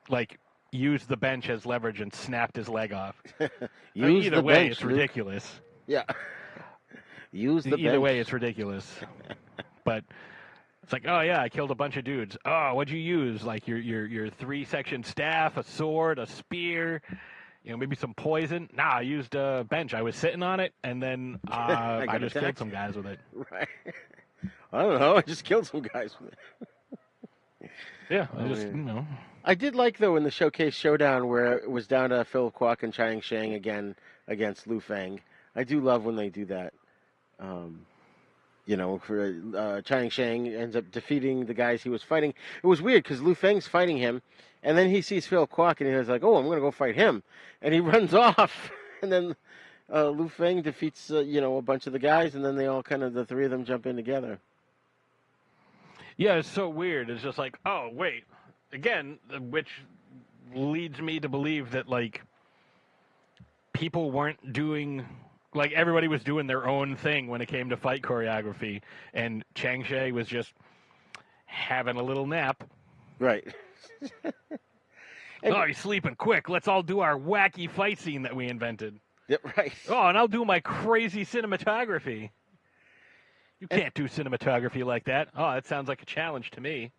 [SPEAKER 4] like used the bench as leverage and snapped his leg off. Either way,
[SPEAKER 2] bench,
[SPEAKER 4] it's
[SPEAKER 2] Luke.
[SPEAKER 4] ridiculous.
[SPEAKER 2] Yeah. Use the
[SPEAKER 4] Either
[SPEAKER 2] bench.
[SPEAKER 4] way, it's ridiculous. But it's like, oh yeah, I killed a bunch of dudes. Oh, what'd you use? Like your 3-section staff, a sword, a spear, maybe some poison. Nah, I used a bench. I was sitting on it, and then I just killed some guys with it.
[SPEAKER 2] Right. I don't know. I just killed some guys with it.
[SPEAKER 4] Yeah,
[SPEAKER 2] I did like, though, in the Showcase Showdown where it was down to Phil Kwok and Chiang Sheng again against Lu Feng. I do love when they do that. Chiang Sheng ends up defeating the guys he was fighting. It was weird because Lu Feng's fighting him, and then he sees Phil Kwok, and he's like, oh, I'm going to go fight him. And he runs off, and then Lu Feng defeats, a bunch of the guys, and then they all the three of them jump in together.
[SPEAKER 4] Yeah, it's so weird. It's just like, oh, wait. Again, which leads me to believe that, people weren't doing... everybody was doing their own thing when it came to fight choreography, and Chiang Sheng was just having a little nap.
[SPEAKER 2] Right.
[SPEAKER 4] Oh, he's sleeping. Quick, let's all do our wacky fight scene that we invented.
[SPEAKER 2] Yep, right.
[SPEAKER 4] Oh, and I'll do my crazy cinematography. You can't do cinematography like that. Oh, that sounds like a challenge to me.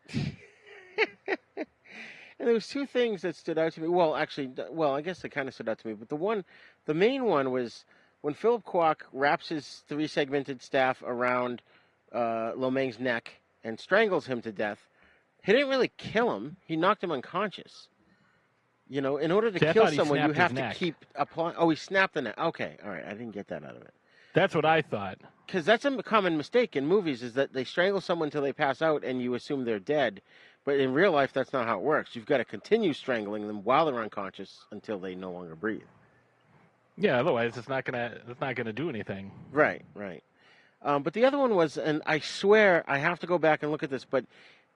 [SPEAKER 2] And there was two things that stood out to me. Well, actually, I guess they kind of stood out to me. But the main one was when Philip Kwok wraps his 3-segmented staff around Lo Mang's neck and strangles him to death. He didn't really kill him. He knocked him unconscious. In order to kill someone, you have to keep applying. Oh, he snapped the neck. Okay, all right. I didn't get that out of it.
[SPEAKER 4] That's what I thought.
[SPEAKER 2] Because that's a common mistake in movies is that they strangle someone until they pass out and you assume they're dead. But in real life, that's not how it works. You've got to continue strangling them while they're unconscious until they no longer breathe.
[SPEAKER 4] Yeah, otherwise it's not gonna do anything.
[SPEAKER 2] Right. But the other one was, and I swear I have to go back and look at this, but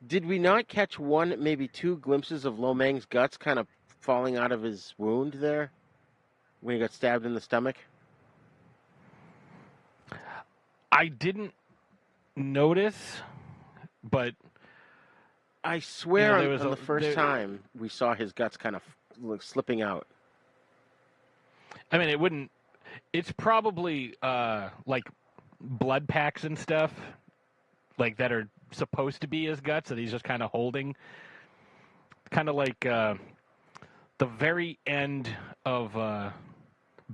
[SPEAKER 2] did we not catch one, maybe 2 glimpses of Lo Mang's guts kind of falling out of his wound there when he got stabbed in the stomach?
[SPEAKER 4] I didn't notice, but
[SPEAKER 2] I swear on the first time we saw his guts kind of slipping out.
[SPEAKER 4] I mean, it wouldn't. It's probably blood packs and stuff, that are supposed to be his guts that he's just kind of holding. Kind of like the very end of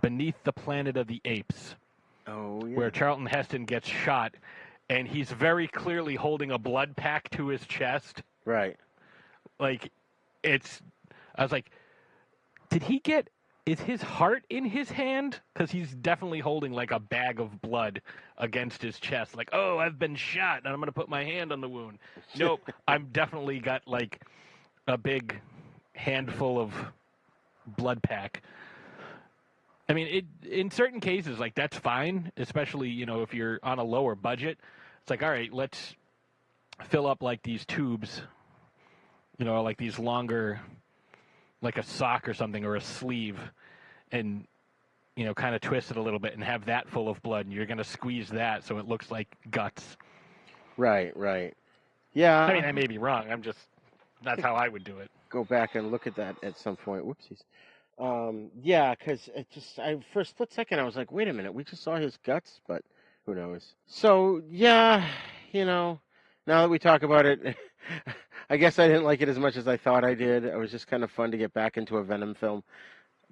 [SPEAKER 4] Beneath the Planet of the Apes.
[SPEAKER 2] Oh, yeah.
[SPEAKER 4] Where Charlton Heston gets shot, and he's very clearly holding a blood pack to his chest.
[SPEAKER 2] Right.
[SPEAKER 4] I was like, is his heart in his hand? Because he's definitely holding a bag of blood against his chest. Oh, I've been shot, and I'm going to put my hand on the wound. Nope, I've definitely got a big handful of blood pack. I mean, in certain cases, that's fine, especially, if you're on a lower budget. It's all right, let's fill up, these tubes, these longer, a sock or something, or a sleeve, and, kind of twist it a little bit and have that full of blood, and you're going to squeeze that so it looks like guts.
[SPEAKER 2] Right. Yeah.
[SPEAKER 4] I mean, I may be wrong. That's how I would do it.
[SPEAKER 2] Go back and look at that at some point. Whoopsies. Yeah, because for a split second, I was like, wait a minute, we just saw his guts, but who knows? So, yeah, now that we talk about it, I guess I didn't like it as much as I thought I did. It was just kind of fun to get back into a Venom film.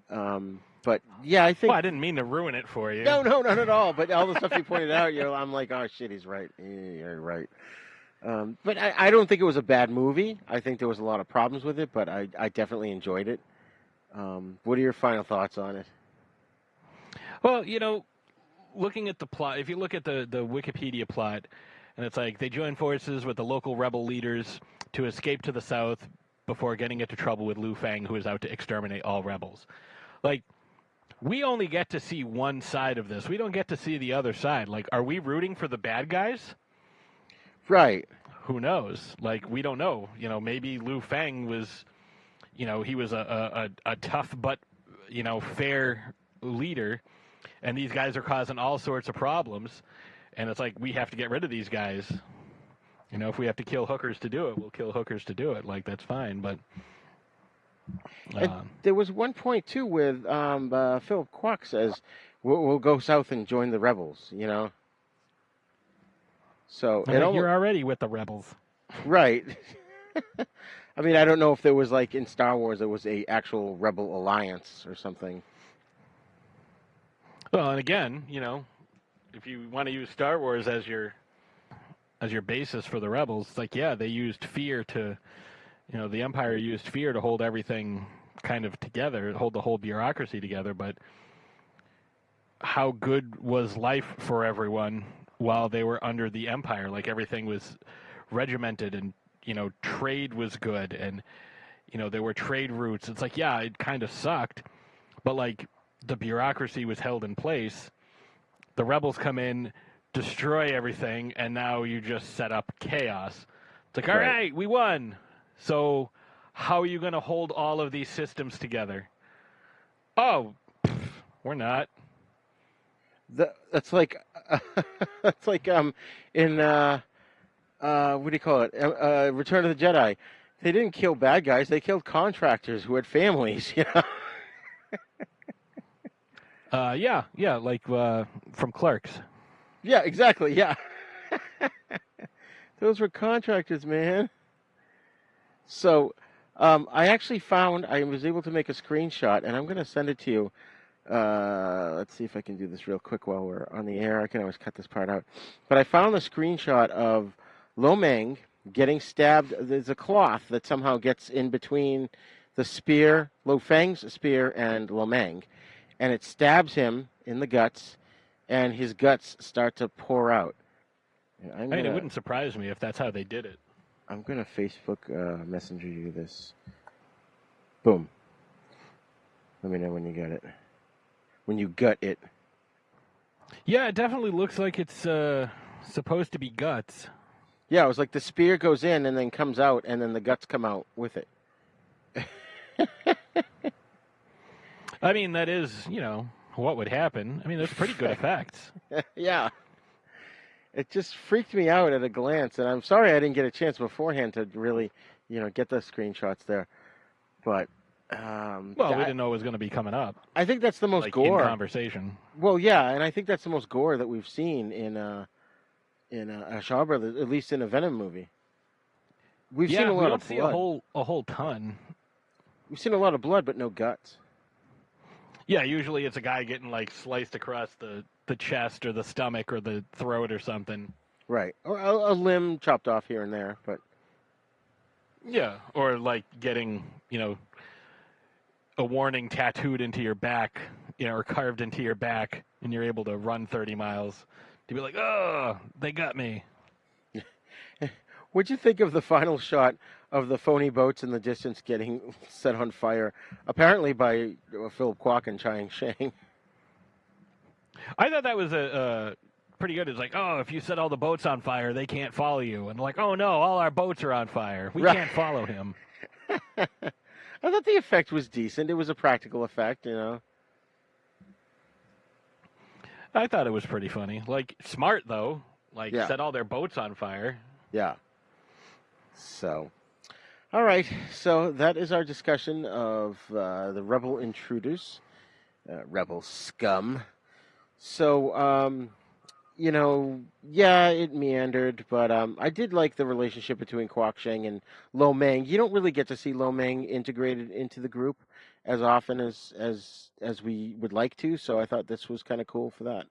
[SPEAKER 2] But, yeah, I think...
[SPEAKER 4] Well, I didn't mean to ruin it for you.
[SPEAKER 2] No, not at all. But all the stuff you pointed out, I'm like, oh, shit, he's right. You're right. But I don't think it was a bad movie. I think there was a lot of problems with it, but I definitely enjoyed it. What are your final thoughts on it?
[SPEAKER 4] Well, looking at the plot, if you look at the Wikipedia plot, and it's they join forces with the local rebel leaders to escape to the south before getting into trouble with Lu Feng, who is out to exterminate all rebels. We only get to see one side of this. We don't get to see the other side. Are we rooting for the bad guys?
[SPEAKER 2] Right.
[SPEAKER 4] Who knows? We don't know. Maybe Lu Feng was... he was a tough but, fair leader, and these guys are causing all sorts of problems, and it's like, we have to get rid of these guys. If we have to kill hookers to do it, we'll kill hookers to do it. Like, that's fine, but...
[SPEAKER 2] And there was one point, too, with Philip Kwok says, we'll go south and join the rebels, So
[SPEAKER 4] you're already with the rebels.
[SPEAKER 2] Right. I mean, I don't know if there was, like, in Star Wars, there was a actual rebel alliance or something.
[SPEAKER 4] Well, and again, if you want to use Star Wars as your basis for the rebels, it's like, yeah, they used fear to, the Empire used fear to hold everything kind of together, hold the whole bureaucracy together, but how good was life for everyone while they were under the Empire? Like, everything was regimented, and, trade was good, and, there were trade routes. It's like, yeah, it kind of sucked, but, like, the bureaucracy was held in place. The rebels come in, destroy everything, and now you just set up chaos. It's like, all right, we won. So how are you going to hold all of these systems together? Oh, we're not.
[SPEAKER 2] That's like, it's like in what do you call it? Return of the Jedi. They didn't kill bad guys; they killed contractors who had families.
[SPEAKER 4] Yeah, like from Clerks.
[SPEAKER 2] Yeah, exactly. Yeah, those were contractors, man. So, I actually I was able to make a screenshot, and I'm going to send it to you. Let's see if I can do this real quick while we're on the air. I can always cut this part out. But I found a screenshot of Lo Mang getting stabbed. There's a cloth that somehow gets in between the spear, Lo Fang's spear, and Lo Mang. And it stabs him in the guts, and his guts start to pour out.
[SPEAKER 4] I mean, it wouldn't surprise me if that's how they did it.
[SPEAKER 2] I'm going to Facebook Messenger you this. Boom. Let me know when you get it. When you gut it.
[SPEAKER 4] Yeah, it definitely looks like it's supposed to be guts.
[SPEAKER 2] Yeah, it was like the spear goes in and then comes out, and then the guts come out with it.
[SPEAKER 4] I mean, that is, what would happen. I mean, that's pretty good effects.
[SPEAKER 2] Yeah. It just freaked me out at a glance, and I'm sorry I didn't get a chance beforehand to really, get those screenshots there. But,
[SPEAKER 4] we didn't know it was going to be coming up.
[SPEAKER 2] I think that's the most gore.
[SPEAKER 4] In conversation.
[SPEAKER 2] Well, yeah, and I think that's the most gore that we've seen in a Shaw Brothers, at least in a Venom movie. We've seen a lot of blood.
[SPEAKER 4] See a whole ton.
[SPEAKER 2] We've seen a lot of blood, but no guts.
[SPEAKER 4] Yeah, usually it's a guy getting, like, sliced across the chest or the stomach or the throat or something.
[SPEAKER 2] Right. Or a limb chopped off here and there, but...
[SPEAKER 4] Yeah, or, like, getting, a warning tattooed into your back, or carved into your back, and you're able to run 30 miles to be like, oh, they got me.
[SPEAKER 2] What'd you think of the final shot of the phony boats in the distance getting set on fire, apparently by Philip Kwok and Chiang Sheng?
[SPEAKER 4] I thought that was pretty good. It's like, oh, if you set all the boats on fire, they can't follow you. And like, oh, no, all our boats are on fire. We can't follow him.
[SPEAKER 2] I thought the effect was decent. It was a practical effect,
[SPEAKER 4] I thought it was pretty funny. Like, smart, though. Like, set all their boats on fire.
[SPEAKER 2] Yeah. So, all right. So that is our discussion of the Rebel Intruders, Rebel Scum. So, it meandered, but I did like the relationship between Kwok Sheng and Lo Mang. You don't really get to see Lo Mang integrated into the group as often as we would like to, so I thought this was kind of cool for that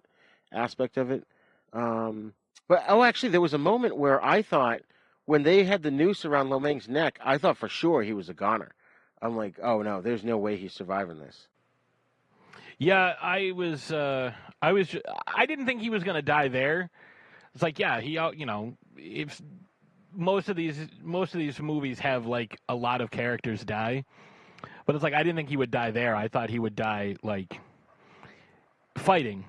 [SPEAKER 2] aspect of it. Actually, there was a moment where I thought, when they had the noose around Lo Mang's neck, I thought for sure he was a goner. I'm like, oh no, there's no way he's surviving this.
[SPEAKER 4] Yeah, I didn't think he was going to die there. It's like, yeah, if most of these movies have like a lot of characters die, but it's like, I didn't think he would die there. I thought he would die like fighting.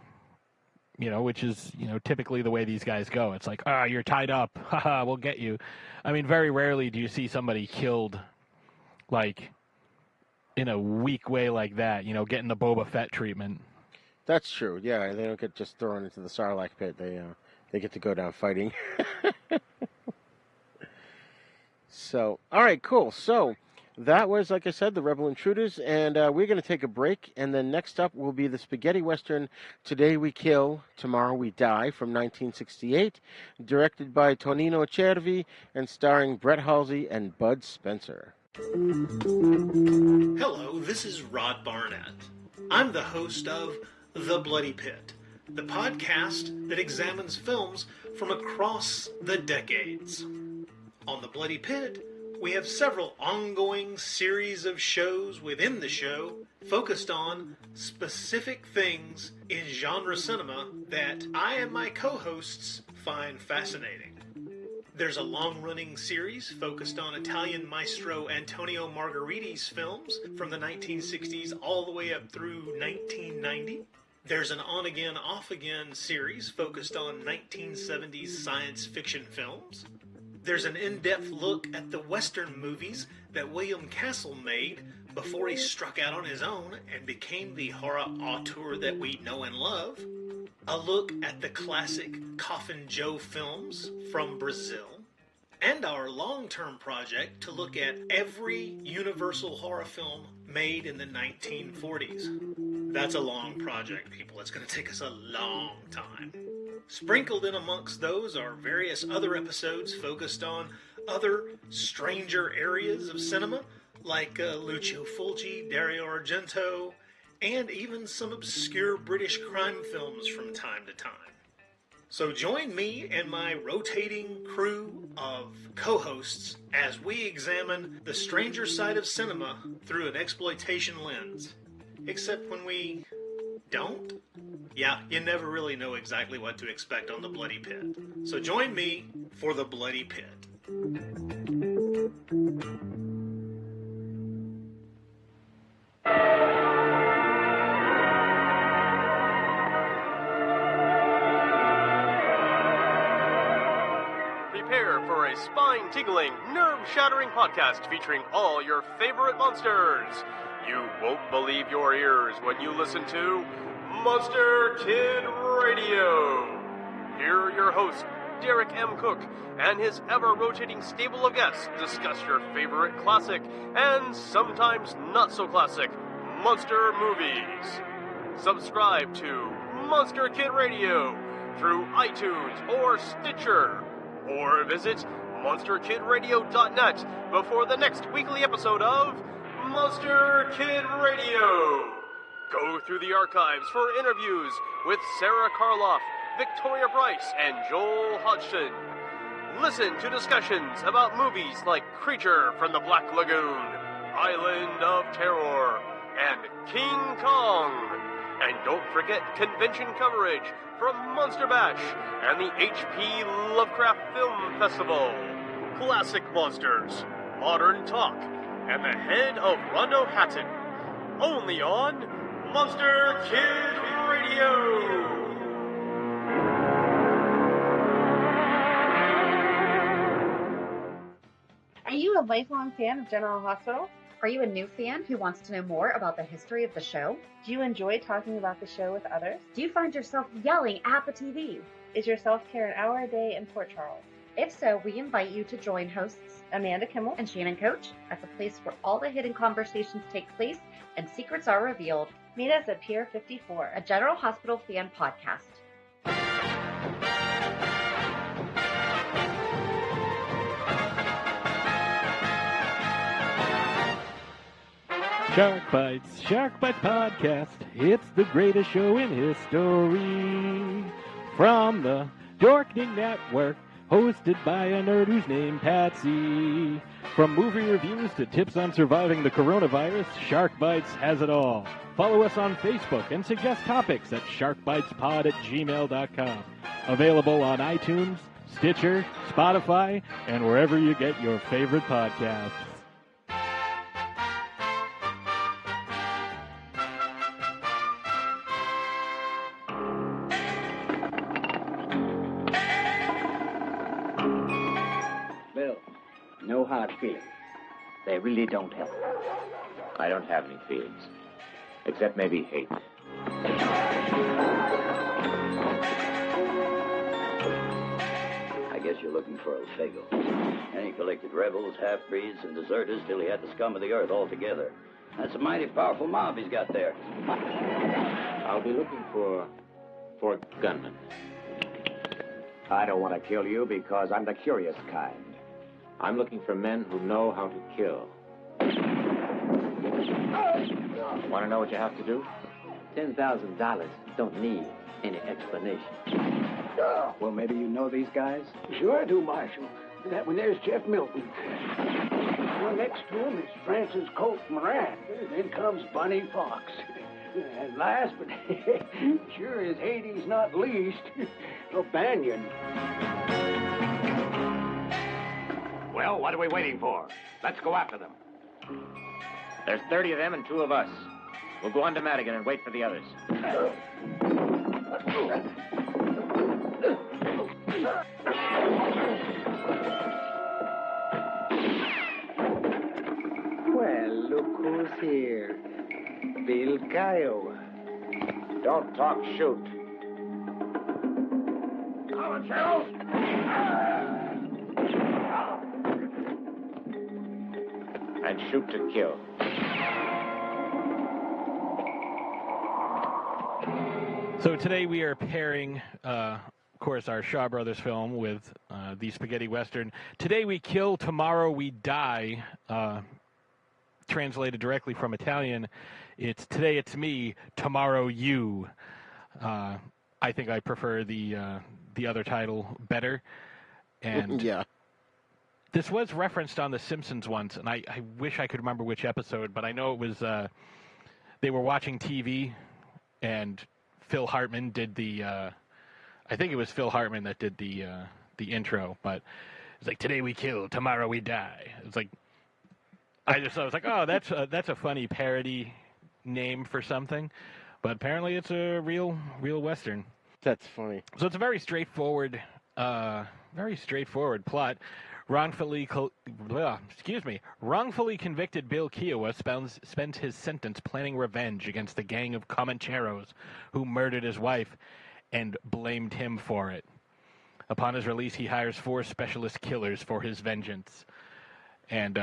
[SPEAKER 4] Which is, typically the way these guys go. It's like, you're tied up. Haha, we'll get you. I mean, very rarely do you see somebody killed, like, in a weak way like that, getting the Boba Fett treatment.
[SPEAKER 2] That's true. Yeah, they don't get just thrown into the Sarlacc pit. They get to go down fighting. So, all right, cool. So, that was, like I said, the Rebel Intruders, and we're going to take a break, and then next up will be the spaghetti western Today We Kil, Tomorrow We Die from 1968, directed by Tonino Cervi and starring Brett Halsey and Bud Spencer.
[SPEAKER 5] Hello, this is Rod Barnett. I'm the host of The Bloody Pit, the podcast that examines films from across the decades. On The Bloody Pit, we have several ongoing series of shows within the show focused on specific things in genre cinema that I and my co-hosts find fascinating. There's a long-running series focused on Italian maestro Antonio Margheriti's films from the 1960s all the way up through 1990. There's an on-again, off-again series focused on 1970s science fiction films. There's an in-depth look at the Western movies that William Castle made before he struck out on his own and became the horror auteur that we know and love. A look at the classic Coffin Joe films from Brazil. And our long-term project to look at every Universal horror film made in the 1940s. That's a long project, people. It's going to take us a long time. Sprinkled in amongst those are various other episodes focused on other stranger areas of cinema, like Lucio Fulci, Dario Argento, and even some obscure British crime films from time to time. So join me and my rotating crew of co-hosts as we examine the stranger side of cinema through an exploitation lens. Except when we don't. Yeah, you never really know exactly what to expect on The Bloody Pit. So join me for The Bloody Pit.
[SPEAKER 6] Prepare for a spine-tingling, nerve-shattering podcast featuring all your favorite monsters. You won't believe your ears when you listen to Monster Kid Radio. Here are your hosts, Derek M. Cook, and his ever-rotating stable of guests discuss your favorite classic and sometimes not-so-classic monster movies. Subscribe to Monster Kid Radio through iTunes or Stitcher, or visit monsterkidradio.net before the next weekly episode of Monster Kid Radio. Go through the archives for interviews with Sarah Karloff, Victoria Price, and Joel Hodgson. Listen to discussions about movies like Creature from the Black Lagoon, Island of Terror, and King Kong. And don't forget convention coverage from Monster Bash and the H.P. Lovecraft Film Festival. Classic monsters, modern talk, and the head of Rondo Hatton. Only on Monster Kid Radio.
[SPEAKER 7] Are you a lifelong fan of General Hospital? Are you a new fan who wants to know more about the history of the show?
[SPEAKER 8] Do you enjoy talking about the show with others?
[SPEAKER 7] Do you find yourself yelling at the TV?
[SPEAKER 8] Is your self-care an hour a day in Port Charles?
[SPEAKER 7] If so, we invite you to join hosts
[SPEAKER 8] Amanda Kimmel
[SPEAKER 7] and Shannon Coach at the place where all the hidden conversations take place and secrets are revealed.
[SPEAKER 8] Meet us at Pier 54,
[SPEAKER 7] a General Hospital fan podcast.
[SPEAKER 4] Shark Bites Podcast. It's the greatest show in history. From the Dorkening Network, hosted by a nerd who's named Patsy. From movie reviews to tips on surviving the coronavirus, Shark Bites has it all. Follow us on Facebook and suggest topics at sharkbitespod@gmail.com. Available on iTunes, Stitcher, Spotify, and wherever you get your favorite podcasts.
[SPEAKER 9] Bill, no hard feelings. They really don't help. I don't have any feelings. Except maybe hate.
[SPEAKER 10] I guess you're looking for El Fego. And he collected rebels, half-breeds, and deserters till he had the scum of the earth all together. That's a mighty powerful mob he's got there.
[SPEAKER 9] I'll be looking for gunmen.
[SPEAKER 11] I don't want to kill you because I'm the curious kind.
[SPEAKER 9] I'm looking for men who know how to kill. Want to know what you have to do?
[SPEAKER 11] $10,000 don't need any explanation.
[SPEAKER 12] Well, maybe you know these guys?
[SPEAKER 13] Sure I do, Marshal. That one there's Jeff Milton. Well, next to him is Francis Colt Moran. Then comes Bunny Fox. And last, but sure as Hades not least, O'Banion.
[SPEAKER 11] Well, what are we waiting for? Let's go after them.
[SPEAKER 9] There's 30 of them and 2 of us. We'll go on to Madigan and wait for the others.
[SPEAKER 13] Well, look who's here. Bill Kiowa.
[SPEAKER 9] Don't talk, shoot. And shoot to kill.
[SPEAKER 4] So today we are pairing, of course, our Shaw Brothers film with the spaghetti western. Today We Kill, Tomorrow We Die. Translated directly from Italian, it's Today It's Me, Tomorrow You. I think I prefer the other title better. And
[SPEAKER 2] yeah.
[SPEAKER 4] This was referenced on The Simpsons once, and I wish I could remember which episode, but I know it was they were watching TV, and Phil Hartman did the I think it was Phil Hartman that did the intro, but it's like, Today We Kill, Tomorrow We Die. It's like, I was like, oh, that's a funny parody name for something, but apparently it's a real Western.
[SPEAKER 2] That's funny.
[SPEAKER 4] So it's a very straightforward plot. Wrongfully convicted Bill Kiowa spends his sentence planning revenge against the gang of Comancheros who murdered his wife and blamed him for it. Upon his release, he hires 4 specialist killers for his vengeance. And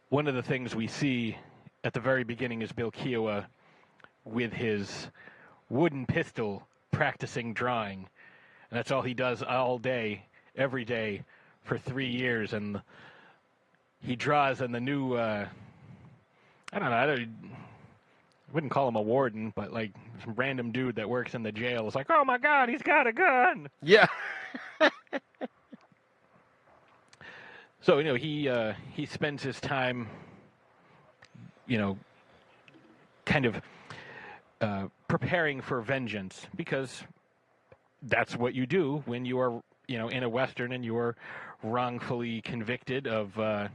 [SPEAKER 4] one of the things we see at the very beginning is Bill Kiowa with his wooden pistol practicing drawing. And that's all he does all day, every day, for 3 years. And he draws, and the new, I wouldn't call him a warden, but like some random dude that works in the jail is like, oh my God, he's got a gun.
[SPEAKER 2] Yeah.
[SPEAKER 4] So, he spends his time, kind of preparing for vengeance, because that's what you do when you are, in a Western and you are wrongfully convicted of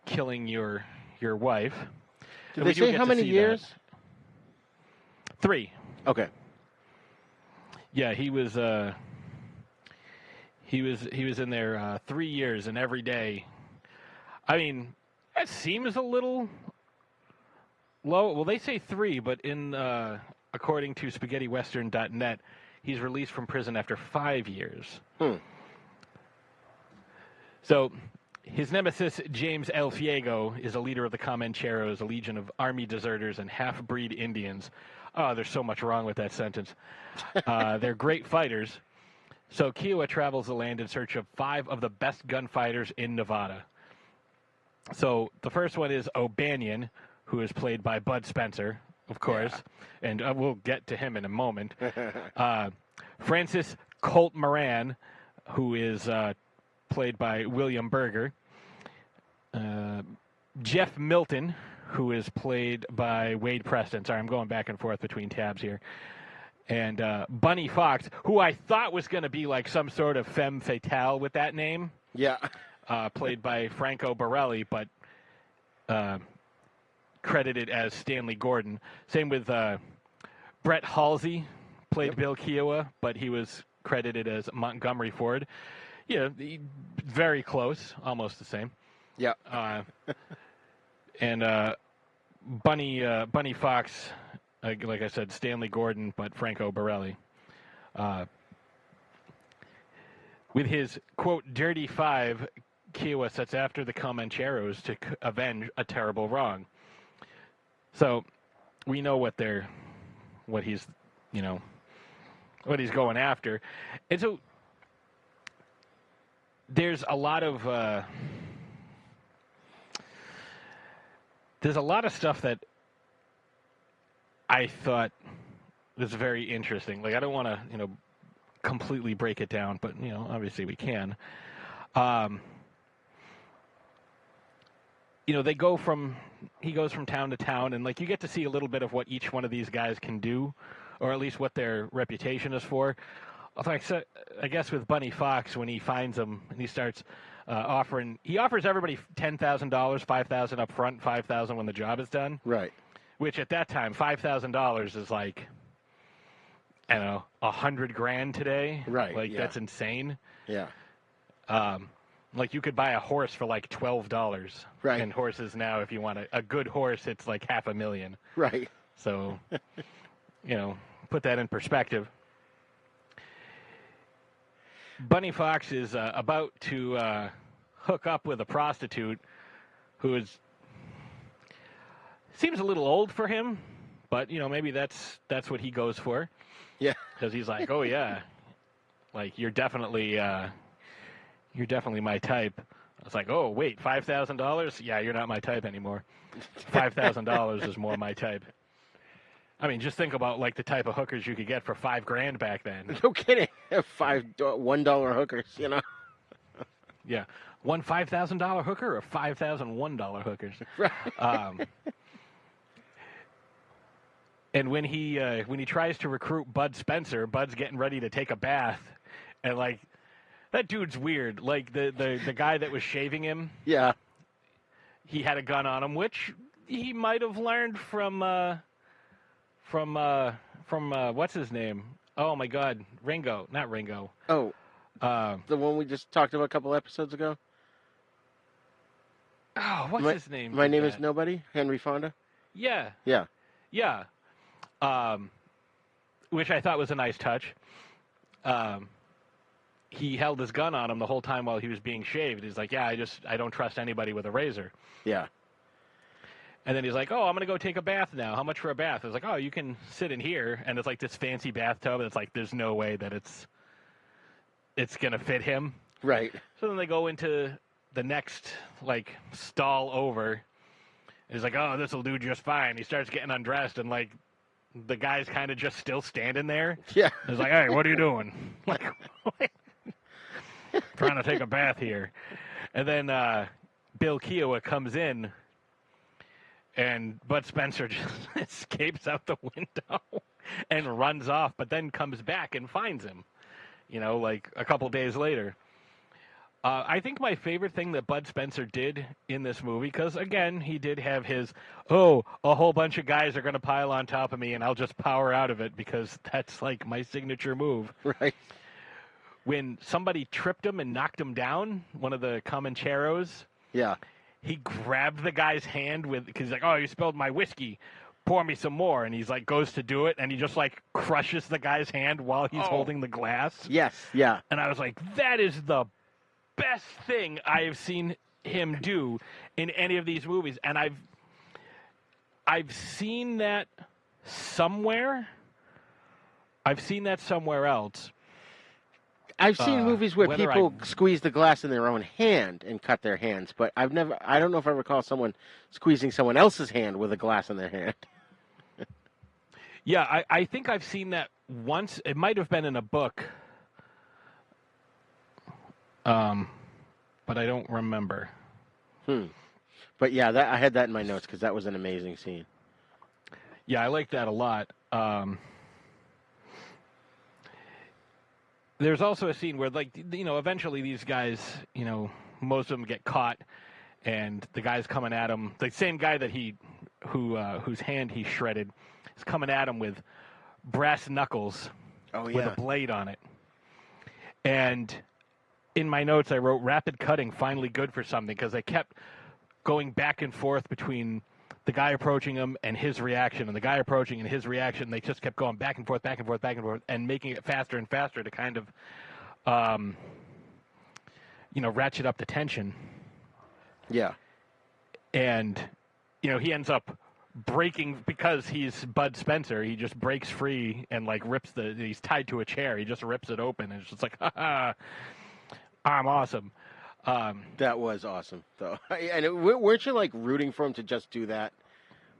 [SPEAKER 4] killing your wife.
[SPEAKER 2] Did they say how many years?
[SPEAKER 4] 3.
[SPEAKER 2] Okay.
[SPEAKER 4] Yeah, he was in there 3 years, and every day. I mean, that seems a little low. Well, they say 3, but according to SpaghettiWestern.net, he's released from prison after 5 years. So his nemesis, James El Fuego, is a leader of the Comancheros, a legion of army deserters and half-breed Indians. Oh, there's so much wrong with that sentence. They're great fighters. So Kiowa travels the land in search of 5 of the best gunfighters in Nevada. So the first one is O'Banion, who is played by Bud Spencer, of course, and we'll get to him in a moment. Francis Colt Moran, who is played by William Berger. Jeff Milton, who is played by Wade Preston. Sorry, I'm going back and forth between tabs here. And Bunny Fox, who I thought was going to be like some sort of femme fatale with that name.
[SPEAKER 2] Yeah.
[SPEAKER 4] Played by Franco Borelli, but credited as Stanley Gordon. Same with Brett Halsey, played Bill Kiowa, but he was credited as Montgomery Ford. Yeah, very close, almost the same.
[SPEAKER 2] Yeah.
[SPEAKER 4] And Bunny Fox, like I said, Stanley Gordon, but Franco Borelli. With his, quote, dirty five, Kiowa sets after the Comancheros to avenge a terrible wrong. So we know what he's going after. And so there's a lot of stuff that I thought was very interesting. Like, I don't want to, completely break it down, but, obviously we can. He goes from town to town, and, like, you get to see a little bit of what each one of these guys can do, or at least what their reputation is for. Like, so, I guess with Bunny Fox, when he finds them and he starts he offers everybody $10,000, $5,000 up front, $5,000 when the job is done.
[SPEAKER 2] Right. Which
[SPEAKER 4] at that time, $5,000 is like, I don't know, $100,000 today.
[SPEAKER 2] Right.
[SPEAKER 4] Like, that's insane.
[SPEAKER 2] Yeah.
[SPEAKER 4] Like, you could buy a horse for like $12.
[SPEAKER 2] Right.
[SPEAKER 4] And horses now, if you want a good horse, it's like $500,000.
[SPEAKER 2] Right.
[SPEAKER 4] So, put that in perspective. Bunny Fox is about to hook up with a prostitute who seems a little old for him, but maybe that's what he goes for.
[SPEAKER 2] Yeah,
[SPEAKER 4] because he's like, oh yeah, like you're definitely my type. I was like, oh wait, $5,000? Yeah, you're not my type anymore. $5,000 is more my type. I mean, just think about like the type of hookers you could get for $5,000 back then.
[SPEAKER 2] No kidding. $1 hookers,
[SPEAKER 4] Yeah, one $5,000 hooker or $5,001 hookers.
[SPEAKER 2] Right.
[SPEAKER 4] And when he tries to recruit Bud Spencer, Bud's getting ready to take a bath, and like that dude's weird. Like the guy that was shaving him.
[SPEAKER 2] Yeah.
[SPEAKER 4] He had a gun on him, which he might have learned from what's his name? Oh my God, Ringo, not Ringo.
[SPEAKER 2] Oh, the one we just talked about a couple episodes ago.
[SPEAKER 4] Oh, what's his name?
[SPEAKER 2] My name is Nobody. Henry Fonda.
[SPEAKER 4] Yeah.
[SPEAKER 2] Yeah.
[SPEAKER 4] Yeah. Which I thought was a nice touch. He held his gun on him the whole time while he was being shaved. He's like, yeah, I don't trust anybody with a razor.
[SPEAKER 2] Yeah.
[SPEAKER 4] And then he's like, oh, I'm going to go take a bath now. How much for a bath? I was like, oh, you can sit in here. And it's like this fancy bathtub. And it's like, there's no way that it's going to fit him.
[SPEAKER 2] Right.
[SPEAKER 4] So then they go into the next, like, stall over. And he's like, oh, this will do just fine. He starts getting undressed. And, like, the guy's kind of just still standing there.
[SPEAKER 2] Yeah.
[SPEAKER 4] He's like, hey, what are you doing? Like, trying to take a bath here. And then Bill Kiowa comes in. And Bud Spencer just escapes out the window and runs off, but then comes back and finds him, like a couple days later. I think my favorite thing that Bud Spencer did in this movie, because, again, he did have his, a whole bunch of guys are going to pile on top of me and I'll just power out of it because that's, like, my signature move.
[SPEAKER 2] Right.
[SPEAKER 4] When somebody tripped him and knocked him down, one of the Comancheros.
[SPEAKER 2] Yeah.
[SPEAKER 4] He grabbed the guy's hand because he's like, oh, you spilled my whiskey. Pour me some more. And he's like, goes to do it. And he just like crushes the guy's hand while he's holding the glass.
[SPEAKER 2] Yes. Yeah.
[SPEAKER 4] And I was like, that is the best thing I have seen him do in any of these movies. And I've seen that somewhere. I've seen that somewhere else.
[SPEAKER 2] I've seen movies where people squeeze the glass in their own hand and cut their hands, but I don't know if I recall someone squeezing someone else's hand with a glass in their hand.
[SPEAKER 4] Yeah, I think I've seen that once. It might have been in a book, but I don't remember.
[SPEAKER 2] But yeah, I had that in my notes because that was an amazing scene.
[SPEAKER 4] Yeah, I like that a lot. There's also a scene where, like, eventually these guys, most of them get caught, and the guy's coming at him. The same guy that whose hand he shredded is coming at him with brass knuckles with a blade on it. And in my notes, I wrote rapid cutting, finally good for something, because they kept going back and forth between the guy approaching him and his reaction, and the guy approaching and his reaction. They just kept going back and forth, back and forth, back and forth, and making it faster and faster to kind of, ratchet up the tension.
[SPEAKER 2] Yeah.
[SPEAKER 4] And, he ends up breaking, because he's Bud Spencer, he just breaks free and, rips he's tied to a chair. He just rips it open, and it's just like, ha-ha, I'm awesome.
[SPEAKER 2] That was awesome, though. And weren't you, rooting for him to just do that?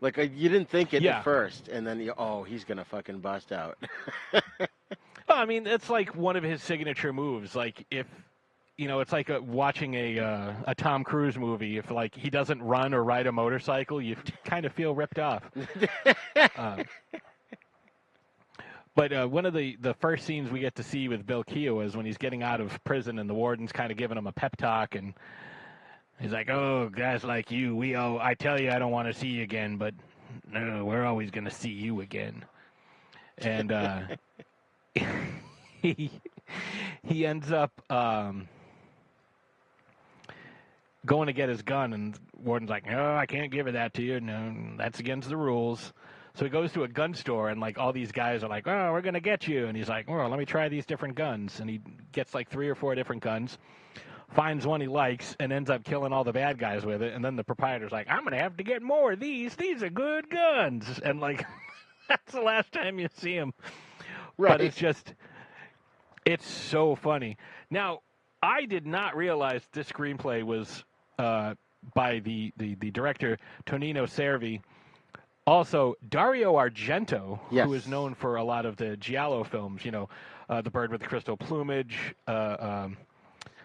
[SPEAKER 2] You didn't think it at first, and then, he's going to fucking bust out.
[SPEAKER 4] Well, I mean, it's one of his signature moves. If, it's like watching a Tom Cruise movie. If, he doesn't run or ride a motorcycle, you kind of feel ripped off. But one of the first scenes we get to see with Bill Keogh is when he's getting out of prison and the warden's kind of giving him a pep talk, and he's like, "Oh, guys like you, I tell you I don't want to see you again, but no, we're always going to see you again." And he ends up going to get his gun, and warden's like, "No, I can't give it that to you. No, that's against the rules." So he goes to a gun store, and, all these guys are like, "Oh, we're going to get you." And he's like, "Well, let me try these different guns." And he gets, 3 or 4 different guns, finds one he likes, and ends up killing all the bad guys with it. And then the proprietor's like, "I'm going to have to get more of these. These are good guns." And, that's the last time you see him. Right. But it's so funny. Now, I did not realize this screenplay was by the director, Tonino Cervi. Also, Dario Argento, who is known for a lot of the Giallo films, The Bird with the Crystal Plumage,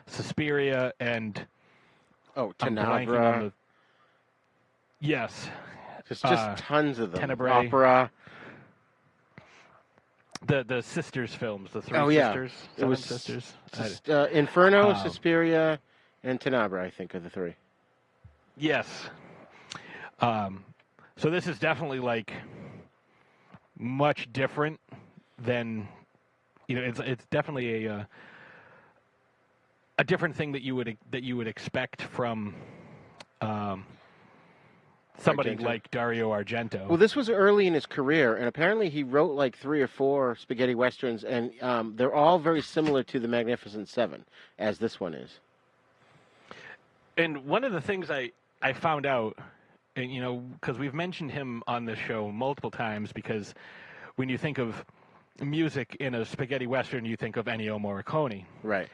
[SPEAKER 4] Suspiria, and...
[SPEAKER 2] Oh, Tenebra.
[SPEAKER 4] Yes.
[SPEAKER 2] Just tons of them.
[SPEAKER 4] Tenebrae.
[SPEAKER 2] Opera.
[SPEAKER 4] The sisters films, the 3 sisters.
[SPEAKER 2] It was
[SPEAKER 4] sisters.
[SPEAKER 2] Inferno, Suspiria, and Tenebra, I think, are the 3.
[SPEAKER 4] Yes. So this is definitely much different than, it's definitely a different thing that you would expect from somebody like Dario Argento.
[SPEAKER 2] Well, this was early in his career, and apparently he wrote 3 or 4 spaghetti westerns, and they're all very similar to The Magnificent Seven, as this one is.
[SPEAKER 4] And one of the things I found out, and because we've mentioned him on this show multiple times, because when you think of music in a spaghetti western, you think of Ennio Morricone.
[SPEAKER 2] Right.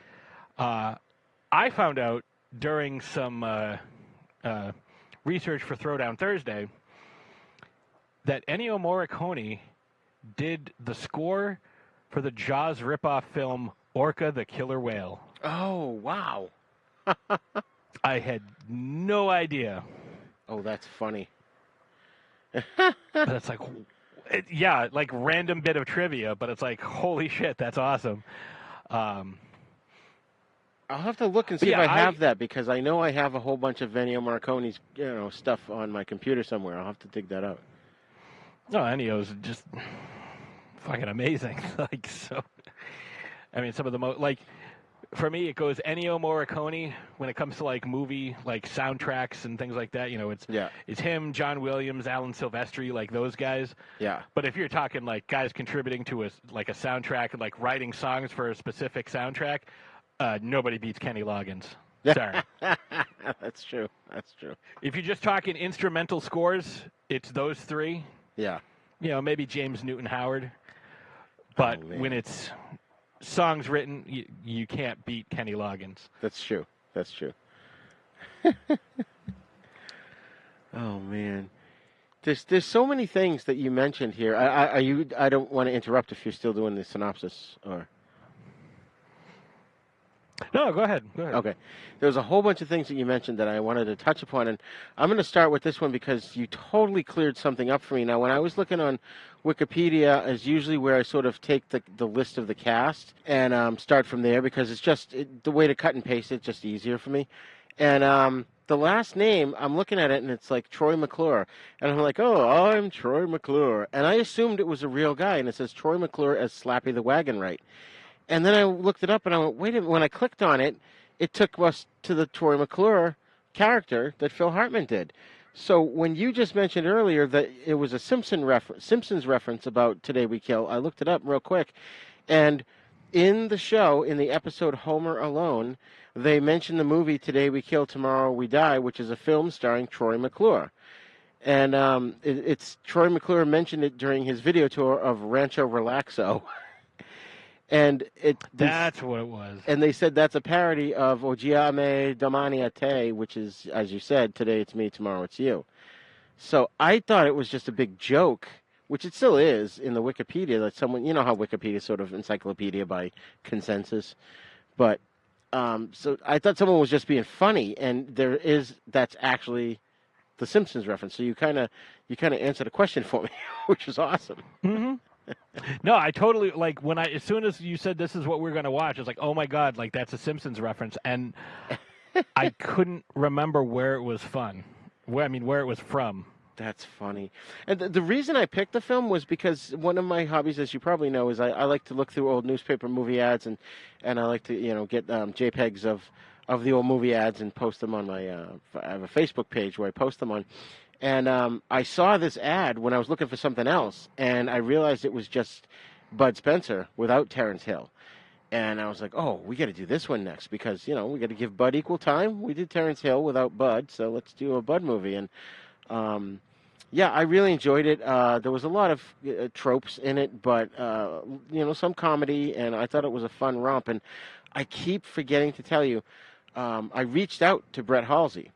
[SPEAKER 4] I found out during some research for Throwdown Thursday that Ennio Morricone did the score for the Jaws ripoff film Orca the Killer Whale.
[SPEAKER 2] Oh, wow.
[SPEAKER 4] I had no idea.
[SPEAKER 2] Oh, that's funny.
[SPEAKER 4] But it's random bit of trivia, but it's holy shit, that's awesome.
[SPEAKER 2] I'll have to look and see if I have that, because I know I have a whole bunch of Ennio Morricone's, stuff on my computer somewhere. I'll have to dig that out.
[SPEAKER 4] No, Ennio's just fucking amazing. Some of the most, for me, it goes Ennio Morricone when it comes to movie soundtracks and things like that. It's him, John Williams, Alan Silvestri, those guys.
[SPEAKER 2] Yeah.
[SPEAKER 4] But if you're talking guys contributing to a soundtrack and writing songs for a specific soundtrack, nobody beats Kenny Loggins. Sorry.
[SPEAKER 2] That's true.
[SPEAKER 4] If you're just talking instrumental scores, it's those 3.
[SPEAKER 2] Yeah. Maybe
[SPEAKER 4] James Newton Howard. But when it's songs written, you can't beat Kenny Loggins.
[SPEAKER 2] That's true. Oh, man. There's so many things that you mentioned here. I don't want to interrupt if you're still doing the synopsis, or...
[SPEAKER 4] No, go ahead.
[SPEAKER 2] Okay. There was a whole bunch of things that you mentioned that I wanted to touch upon, and I'm going to start with this one because you totally cleared something up for me. Now, when I was looking on Wikipedia is usually where I sort of take the list of the cast and start from there, because it's just the way to cut and paste it, just easier for me. And the last name, I'm looking at it, and it's Troy Mcclure. And I'm like, oh, I'm Troy Mcclure. And I assumed it was a real guy, and it says Troy Mcclure as Slappy the Wagon Right. And then I looked it up, and I went, wait a minute. When I clicked on it, it took us to the Troy Mcclure character that Phil Hartman did. So when you just mentioned earlier that it was a Simpsons reference about Today We Kil, I looked it up real quick, and in the show, in the episode Homer Alone, they mention the movie Today We Kil, Tomorrow We Die, which is a film starring Troy McClure. And it's Troy McClure mentioned it during his video tour of Rancho Relaxo. And
[SPEAKER 4] that's what it was.
[SPEAKER 2] And they said that's a parody of Ojiame Domani Ate, which is, as you said, today it's me, tomorrow it's you. So I thought it was just a big joke, which it still is in the Wikipedia, that someone, you know how Wikipedia is sort of encyclopedia by consensus. But so I thought someone was just being funny, and that's actually the Simpsons reference. So you kind of answered a question for me, which was awesome.
[SPEAKER 4] Mm-hmm. No, I totally, like, as soon as you said this is what we're going to watch, I was like, oh my God, like, that's a Simpsons reference. And I couldn't remember where it was where it was from.
[SPEAKER 2] That's funny. And the reason I picked the film was because one of my hobbies, as you probably know, is I like to look through old newspaper movie ads, and I like to, get JPEGs of the old movie ads and post them on my, I have a Facebook page where I post them on. And I saw this ad when I was looking for something else, and I realized it was just Bud Spencer without Terence Hill. And I was like, oh, we got to do this one next because, we got to give Bud equal time. We did Terence Hill without Bud, so let's do a Bud movie. And, I really enjoyed it. There was a lot of tropes in it, but, some comedy, and I thought it was a fun romp. And I keep forgetting to tell you, I reached out to Brett Halsey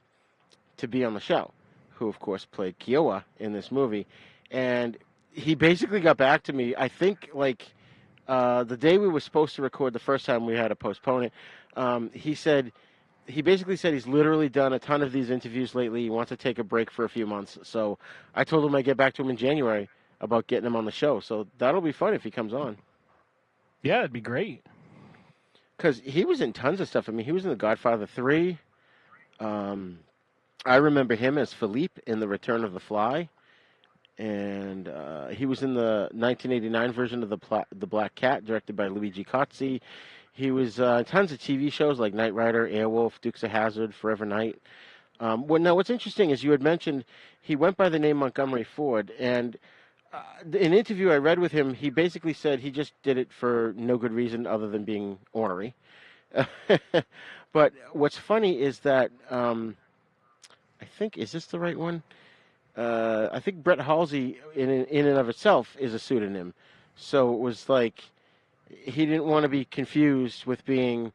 [SPEAKER 2] to be on the show, who, of course, played Kiowa in this movie. And he basically got back to me, I think, the day we were supposed to record the first time, we had to postpone it. He basically said he's literally done a ton of these interviews lately. He wants to take a break for a few months. So I told him I'd get back to him in January about getting him on the show. So that'll be fun if he comes on.
[SPEAKER 4] Yeah, it'd be great.
[SPEAKER 2] Because he was in tons of stuff. I mean, he was in The Godfather 3. I remember him as Philippe in The Return of the Fly. And he was in the 1989 version of The Black Cat, directed by Luigi Cozzi. He was tons of TV shows like Knight Rider, Airwolf, Dukes of Hazzard, Forever Knight. What's interesting is you had mentioned he went by the name Montgomery Ford, and in an interview I read with him, he basically said he just did it for no good reason other than being ornery. But what's funny is that, I think, is this the right one? I think Brett Halsey, in and of itself, is a pseudonym. So it was like, he didn't want to be confused with being,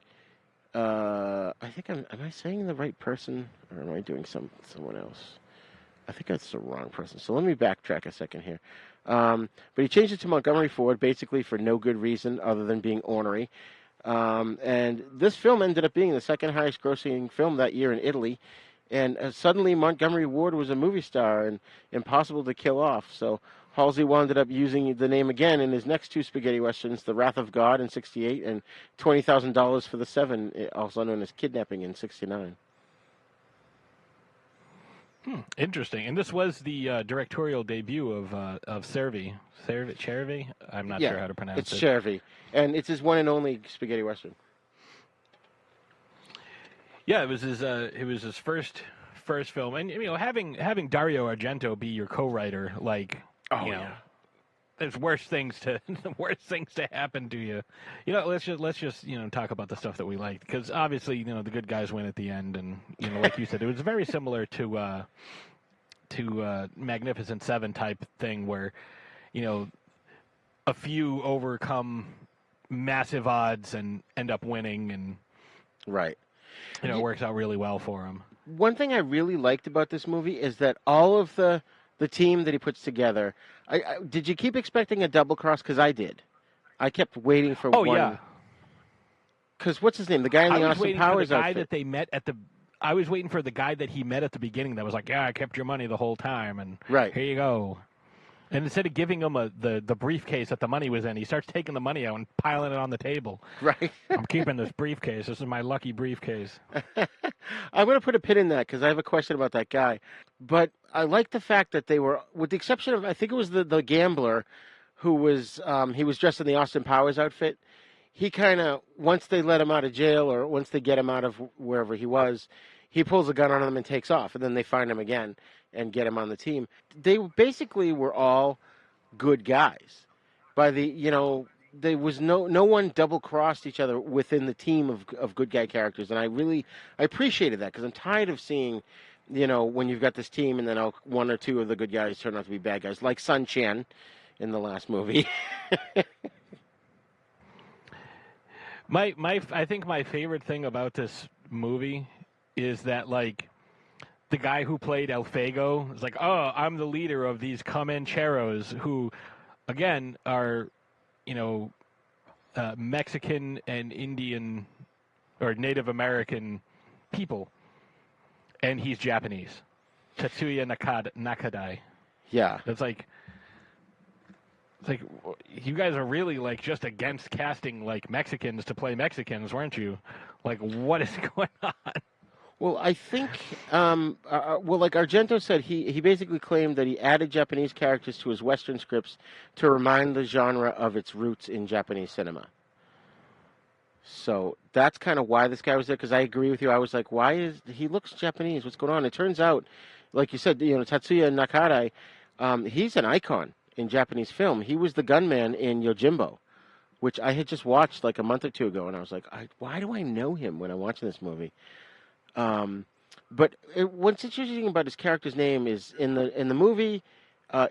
[SPEAKER 2] I think am I saying the right person, or am I doing someone else? I think that's the wrong person. So let me backtrack a second here. But he changed it to Montgomery Ford, basically for no good reason other than being ornery. And this film ended up being the second highest grossing film that year in Italy. And suddenly Montgomery Ward was a movie star and impossible to kill off. So Halsey wound up using the name again in his next two spaghetti westerns, The Wrath of God in '68 and $20,000 for the Seven, also known as Kidnapping, in '69.
[SPEAKER 4] Interesting. And this was the directorial debut of Cervi. Cervi? I'm not sure how to pronounce it.
[SPEAKER 2] It's Cervi. And it's his one and only spaghetti western.
[SPEAKER 4] Yeah, it was his first film, and having Dario Argento be your co-writer, there's worse things to happen to you. Let's just talk about the stuff that we liked, because obviously the good guys win at the end, and like you said, it was very similar to Magnificent Seven type thing where a few overcome massive odds and end up winning, and
[SPEAKER 2] right.
[SPEAKER 4] It works out really well for him.
[SPEAKER 2] One thing I really liked about this movie is that all of the team that he puts together. Did you keep expecting a double cross? Because I did. I kept waiting for one. Oh, yeah. Because what's his name? The guy in the Austin Powers outfit.
[SPEAKER 4] I was waiting for the guy that he met at the beginning that was like, yeah, I kept your money the whole time, and
[SPEAKER 2] right.
[SPEAKER 4] Here you go. And instead of giving him the briefcase that the money was in, he starts taking the money out and piling it on the table.
[SPEAKER 2] Right.
[SPEAKER 4] I'm keeping this briefcase. This is my lucky briefcase.
[SPEAKER 2] I'm going to put a pin in that because I have a question about that guy. But I like the fact that they were, with the exception of, I think it was the gambler who was, he was dressed in the Austin Powers outfit. he kind of, once they let him out of jail or once they get him out of wherever he was, he pulls a gun on them and takes off, and then they find him again and get him on the team. They basically were all good guys. There was no one double-crossed each other within the team of good guy characters, and I appreciated that, because I'm tired of seeing, when you've got this team and then one or two of the good guys turn out to be bad guys, like Sun Chen in the last movie.
[SPEAKER 4] I think my favorite thing about this movie is that, like, the guy who played El Fago is like, oh, I'm the leader of these Comancheros who, again, are, Mexican and Indian or Native American people. And he's Japanese. Tetsuya Nakadai.
[SPEAKER 2] Yeah.
[SPEAKER 4] It's like, you guys are really, like, just against casting, like, Mexicans to play Mexicans, weren't you? Like, what is going on?
[SPEAKER 2] Well, I think, like Argento said, he basically claimed that he added Japanese characters to his Western scripts to remind the genre of its roots in Japanese cinema. So that's kind of why this guy was there, because I agree with you. I was like, he looks Japanese? What's going on? It turns out, like you said, Tetsuya Nakadai, he's an icon in Japanese film. He was the gunman in Yojimbo, which I had just watched like a month or two ago, and I was like, why do I know him when I'm watching this movie? But what's interesting about his character's name is in the movie,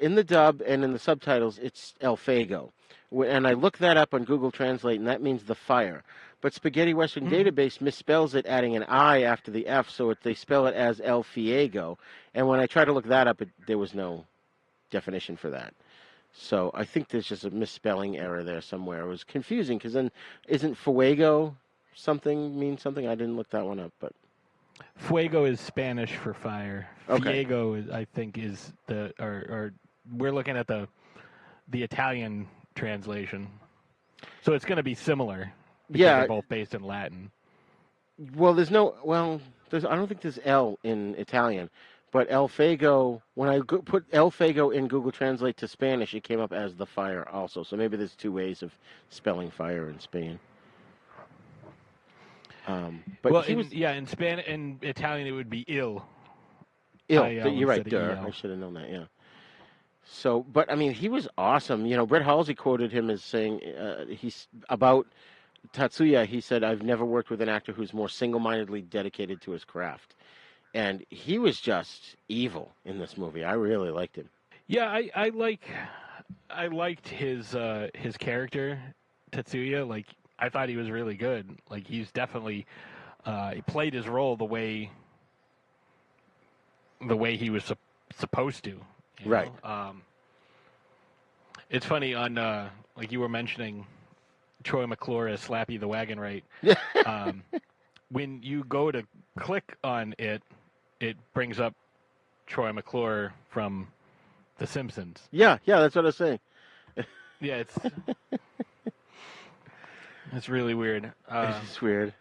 [SPEAKER 2] in the dub and in the subtitles, it's El Fago. And I looked that up on Google Translate, and that means the fire. But Spaghetti Western Database misspells it, adding an I after the F, so they spell it as El Fiego. And when I tried to look that up, there was no definition for that. So I think there's just a misspelling error there somewhere. It was confusing, because then isn't Fuego mean something? I didn't look that one up, but...
[SPEAKER 4] Fuego is Spanish for fire.
[SPEAKER 2] Okay.
[SPEAKER 4] Fiego, I think, is or we're looking at the Italian translation. So it's going to be similar. Because they're both based in Latin.
[SPEAKER 2] Well, I don't think there's L in Italian. But El Fago, when I put El Fago in Google Translate to Spanish, it came up as the fire also. So maybe there's two ways of spelling fire in Spain. But
[SPEAKER 4] in Spanish and Italian it would be il.
[SPEAKER 2] You're right, I should have known that, yeah. So, but I mean, he was awesome. Brett Halsey quoted him as saying, he's about Tatsuya, he said, I've never worked with an actor who's more single-mindedly dedicated to his craft. And he was just evil in this movie. I really liked him.
[SPEAKER 4] Yeah, I liked his character, Tetsuya. Like, I thought he was really good. Like, he's definitely he played his role the way he was supposed to.
[SPEAKER 2] Right.
[SPEAKER 4] It's funny on like you were mentioning Troy McClure as Slappy the Wagon, right? When you go to click on it, it brings up Troy McClure from The Simpsons.
[SPEAKER 2] Yeah, that's what I was saying.
[SPEAKER 4] Yeah, it's really weird.
[SPEAKER 2] It's weird.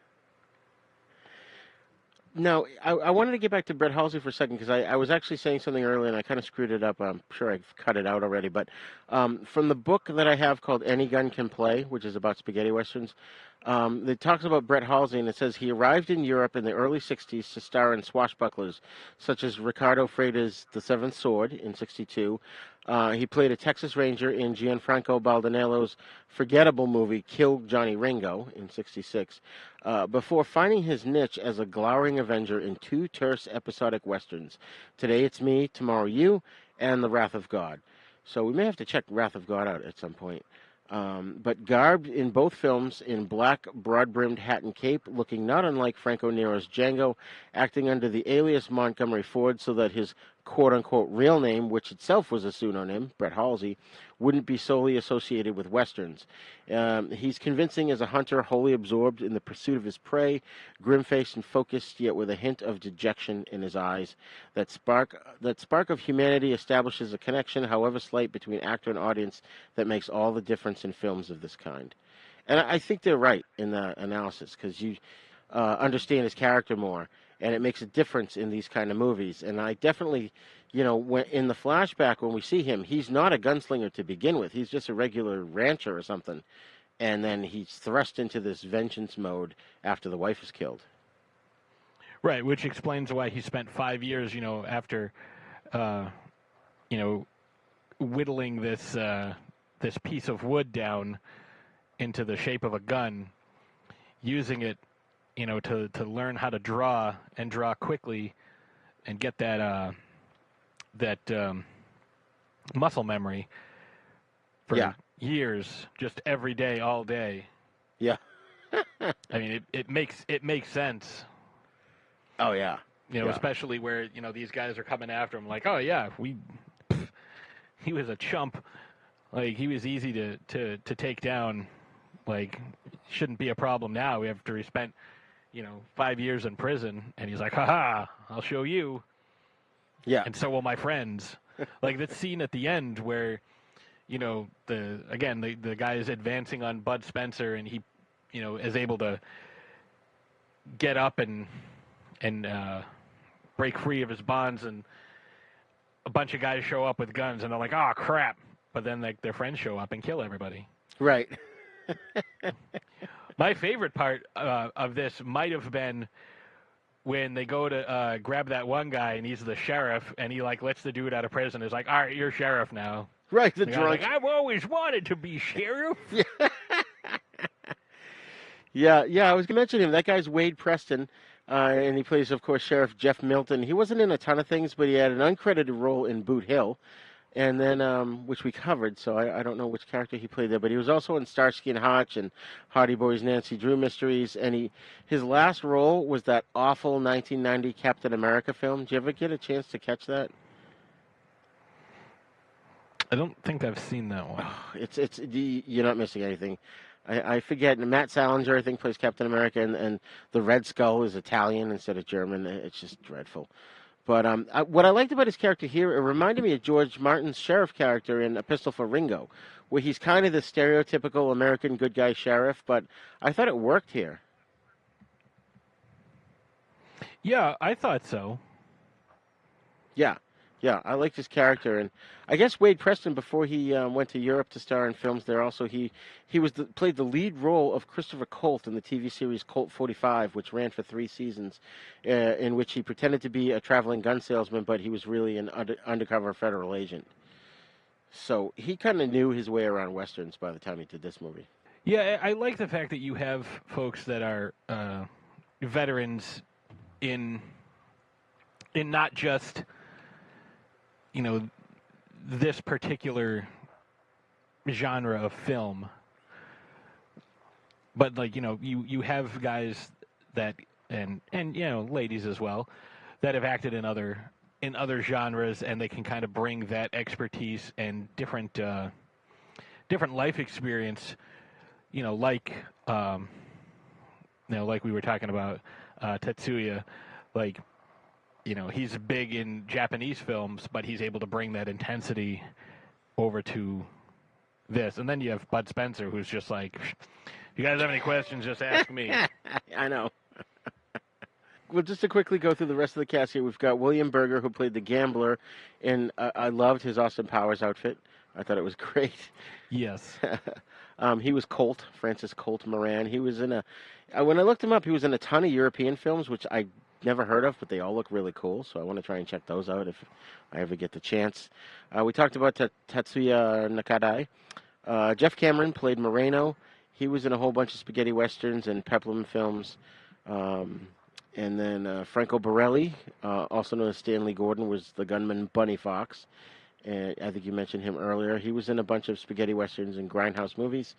[SPEAKER 2] Now, I wanted to get back to Brett Halsey for a second, because I was actually saying something earlier, and I kind of screwed it up. I'm sure I've cut it out already. But from the book that I have called Any Gun Can Play, which is about spaghetti westerns, it talks about Brett Halsey, and it says he arrived in Europe in the early 60s to star in swashbucklers, such as Ricardo Freda's The Seventh Sword in 62. He played a Texas Ranger in Gianfranco Baldanello's forgettable movie Kill Johnny Ringo in 66, before finding his niche as a glowering avenger in two terse episodic westerns, Today It's Me, Tomorrow You, and The Wrath of God. So we may have to check Wrath of God out at some point. But garbed in both films in black, broad-brimmed hat and cape, looking not unlike Franco Nero's Django, acting under the alias Montgomery Ford so that his quote-unquote real name, which itself was a pseudonym, Brett Halsey, wouldn't be solely associated with westerns. He's convincing as a hunter, wholly absorbed in the pursuit of his prey, grim-faced and focused, yet with a hint of dejection in his eyes. That spark of humanity establishes a connection, however slight, between actor and audience that makes all the difference in films of this kind. And I think they're right in the analysis, because you understand his character more, and it makes a difference in these kind of movies. And I definitely, when in the flashback when we see him, he's not a gunslinger to begin with. He's just a regular rancher or something. and then he's thrust into this vengeance mode after the wife is killed.
[SPEAKER 4] Right, which explains why he spent 5 years, after, whittling this this piece of wood down into the shape of a gun, using it, to learn how to draw and draw quickly, and get that muscle memory for years, just every day, all day.
[SPEAKER 2] Yeah.
[SPEAKER 4] I mean, it makes sense.
[SPEAKER 2] Oh yeah.
[SPEAKER 4] Especially where these guys are coming after him, like, oh yeah, he was a chump, like he was easy to take down, like shouldn't be a problem now after he spent 5 years in prison, and he's like, haha, I'll show you.
[SPEAKER 2] Yeah.
[SPEAKER 4] And so will my friends. Like that scene at the end where the guy is advancing on Bud Spencer, and he is able to get up and break free of his bonds, and a bunch of guys show up with guns, and they're like, oh crap, but then their friends show up and kill everybody.
[SPEAKER 2] Right.
[SPEAKER 4] My favorite part of this might have been when they go to grab that one guy, and he's the sheriff, and he lets the dude out of prison. He's like, all right, you're sheriff now.
[SPEAKER 2] Right, the
[SPEAKER 4] drunk.
[SPEAKER 2] drunk.
[SPEAKER 4] Like, I've always wanted to be sheriff.
[SPEAKER 2] Yeah, I was going to mention him. That guy's Wade Preston, and he plays, of course, Sheriff Jeff Milton. He wasn't in a ton of things, but he had an uncredited role in Boot Hill, and then which we covered, so I don't know which character he played there, but he was also in Starsky and Hutch and Hardy Boys Nancy Drew Mysteries, and his last role was that awful 1990 Captain America film. Did you ever get a chance to catch that?
[SPEAKER 4] I don't think I've seen that one.
[SPEAKER 2] You're not missing anything. I forget. Matt Salinger, I think, plays Captain America, and the Red Skull is Italian instead of German. It's just dreadful. But what I liked about his character here, it reminded me of George Martin's sheriff character in A Pistol for Ringo, where he's kind of the stereotypical American good guy sheriff, but I thought it worked here.
[SPEAKER 4] Yeah, I thought so.
[SPEAKER 2] Yeah, I liked his character, and I guess Wade Preston, before he went to Europe to star in films there, also he played the lead role of Christopher Colt in the TV series Colt 45, which ran for 3 seasons, in which he pretended to be a traveling gun salesman, but he was really an undercover federal agent. So he kind of knew his way around westerns by the time he did this movie.
[SPEAKER 4] Yeah, I like the fact that you have folks that are veterans in not just this particular genre of film, but you have guys that and ladies as well that have acted in other genres, and they can kind of bring that expertise and different life experience, like we were talking about Tetsuya, like. He's big in Japanese films, but he's able to bring that intensity over to this. And then you have Bud Spencer, who's just like, if you guys have any questions, just ask me.
[SPEAKER 2] I know. Well, just to quickly go through the rest of the cast here, we've got William Berger, who played the gambler, and I loved his Austin Powers outfit. I thought it was great.
[SPEAKER 4] Yes.
[SPEAKER 2] He was Colt, Francis Colt Moran. He was in when I looked him up, he was in a ton of European films, which I never heard of, but they all look really cool, so I want to try and check those out if I ever get the chance. We talked about Tatsuya Nakadai. Jeff Cameron played Moreno. He was in a whole bunch of spaghetti westerns and peplum films. And then Franco Borelli, also known as Stanley Gordon, was the gunman Bunny Fox. And I think you mentioned him earlier. He was in a bunch of spaghetti westerns and grindhouse movies.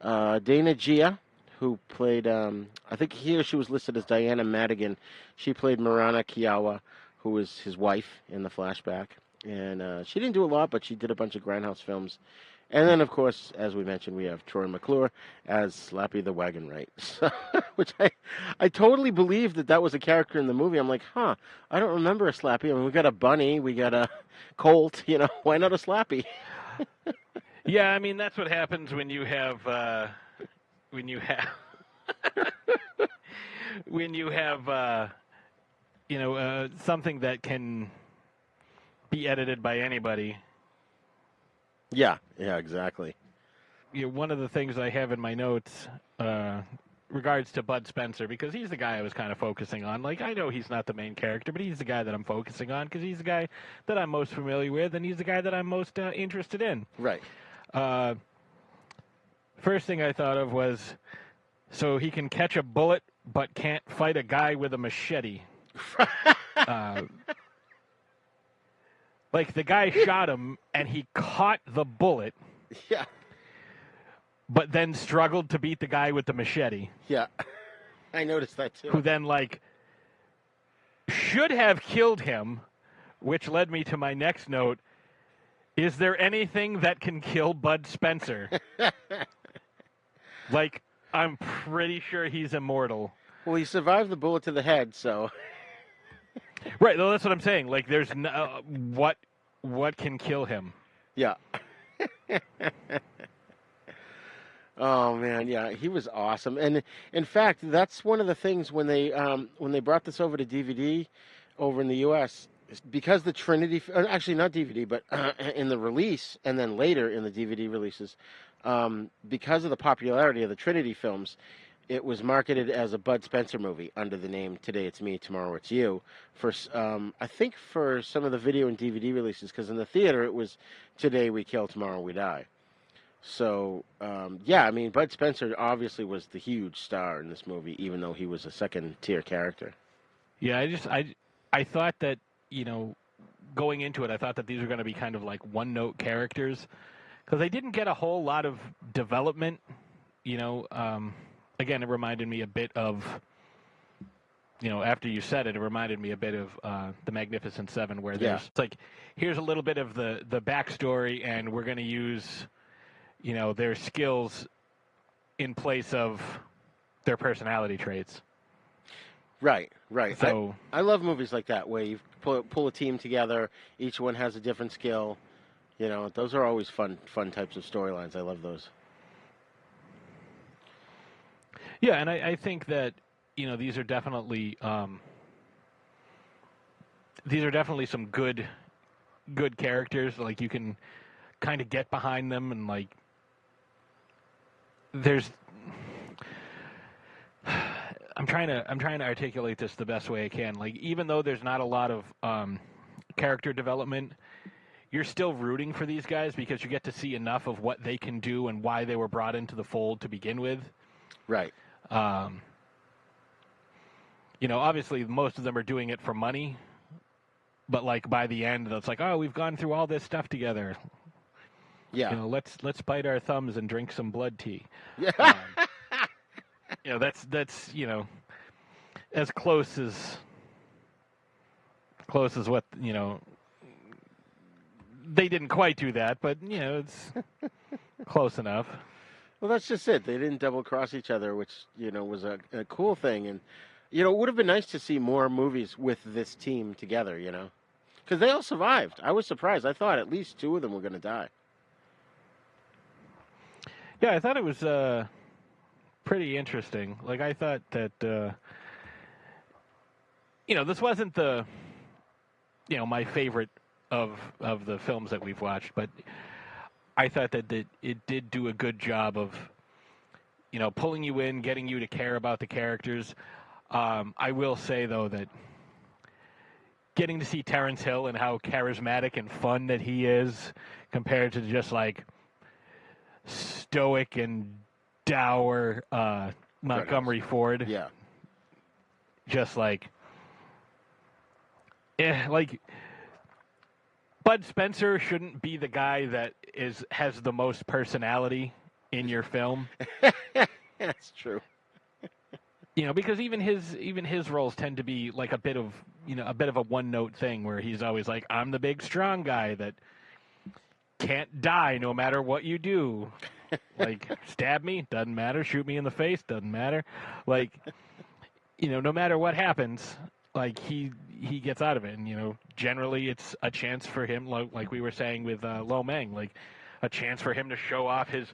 [SPEAKER 2] Dana Gia, who played, I think he or she was listed as Diana Madigan. She played Marana Kiawa, who was his wife in the flashback. And she didn't do a lot, but she did a bunch of grindhouse films. And then, of course, as we mentioned, we have Troy McClure as Slappy the Wagon Right, which I totally believed that was a character in the movie. I'm like, I don't remember a Slappy. I mean, we got a bunny, we got a Colt, why not a Slappy?
[SPEAKER 4] Yeah, I mean, that's what happens when you have something that can be edited by anybody.
[SPEAKER 2] Yeah, exactly.
[SPEAKER 4] one of the things I have in my notes regards to Bud Spencer, because he's the guy I was kind of focusing on. Like, I know he's not the main character, but he's the guy that I'm focusing on because he's the guy that I'm most familiar with, and he's the guy that I'm most interested in.
[SPEAKER 2] Right.
[SPEAKER 4] First thing I thought of was, so he can catch a bullet but can't fight a guy with a machete. Like, the guy shot him, and he caught the bullet.
[SPEAKER 2] Yeah.
[SPEAKER 4] But then struggled to beat the guy with the machete.
[SPEAKER 2] Yeah. I noticed that, too.
[SPEAKER 4] Who then, like, should have killed him, which led me to my next note. Is there anything that can kill Bud Spencer? Like, I'm pretty sure he's immortal.
[SPEAKER 2] Well, he survived the bullet to the head, so...
[SPEAKER 4] Right, well, that's what I'm saying. Like, there's no... What can kill him?
[SPEAKER 2] Yeah. Oh man, yeah, he was awesome. And in fact, that's one of the things when they brought this over to DVD over in the U.S. because the Trinity, actually not DVD, but in the release and then later in the DVD releases, because of the popularity of the Trinity films, it was marketed as a Bud Spencer movie under the name Today It's Me, Tomorrow It's You. For I think for some of the video and DVD releases, because in the theater it was Today We Kil, Tomorrow We Die. So, yeah, I mean, Bud Spencer obviously was the huge star in this movie, even though he was a second-tier character.
[SPEAKER 4] Yeah, I thought that, going into it, I thought that these were going to be kind of like one-note characters, because they didn't get a whole lot of development, Again, it reminded me a bit of, after you said it, it reminded me a bit of The Magnificent Seven, where there's, it's like, here's a little bit of the backstory, and we're going to use... their skills in place of their personality traits.
[SPEAKER 2] Right.
[SPEAKER 4] So
[SPEAKER 2] I love movies like that, where you pull a team together, each one has a different skill. Those are always fun types of storylines. I love those.
[SPEAKER 4] Yeah, and I think that, these are definitely some good characters. Like, you can kind of get behind them, and like, I'm trying to articulate this the best way I can. Like, even though there's not a lot of character development, you're still rooting for these guys because you get to see enough of what they can do and why they were brought into the fold to begin with.
[SPEAKER 2] Right.
[SPEAKER 4] Obviously most of them are doing it for money, but like by the end, it's like, oh, we've gone through all this stuff together.
[SPEAKER 2] Yeah.
[SPEAKER 4] Let's bite our thumbs and drink some blood tea.
[SPEAKER 2] Yeah.
[SPEAKER 4] That's as close as what, they didn't quite do that, but it's close enough.
[SPEAKER 2] Well, that's just it. They didn't double cross each other, which, was a cool thing. And, it would have been nice to see more movies with this team together, because they all survived. I was surprised. I thought at least two of them were going to die.
[SPEAKER 4] Yeah, I thought it was pretty interesting. Like, I thought that, this wasn't the, my favorite of the films that we've watched, but I thought that it did do a good job of, pulling you in, getting you to care about the characters. I will say, though, that getting to see Terence Hill and how charismatic and fun that he is compared to just, like, stoic and dour Montgomery Ford.
[SPEAKER 2] Yeah.
[SPEAKER 4] Just like Bud Spencer shouldn't be the guy that has the most personality in your film.
[SPEAKER 2] That's true.
[SPEAKER 4] Because even his roles tend to be like a bit of a one-note thing where he's always like, I'm the big strong guy that can't die no matter what you do. Like, stab me, doesn't matter. Shoot me in the face, doesn't matter. Like, no matter what happens, like, he gets out of it. And, generally it's a chance for him, like we were saying with Lo Mang, like a chance for him to show off his,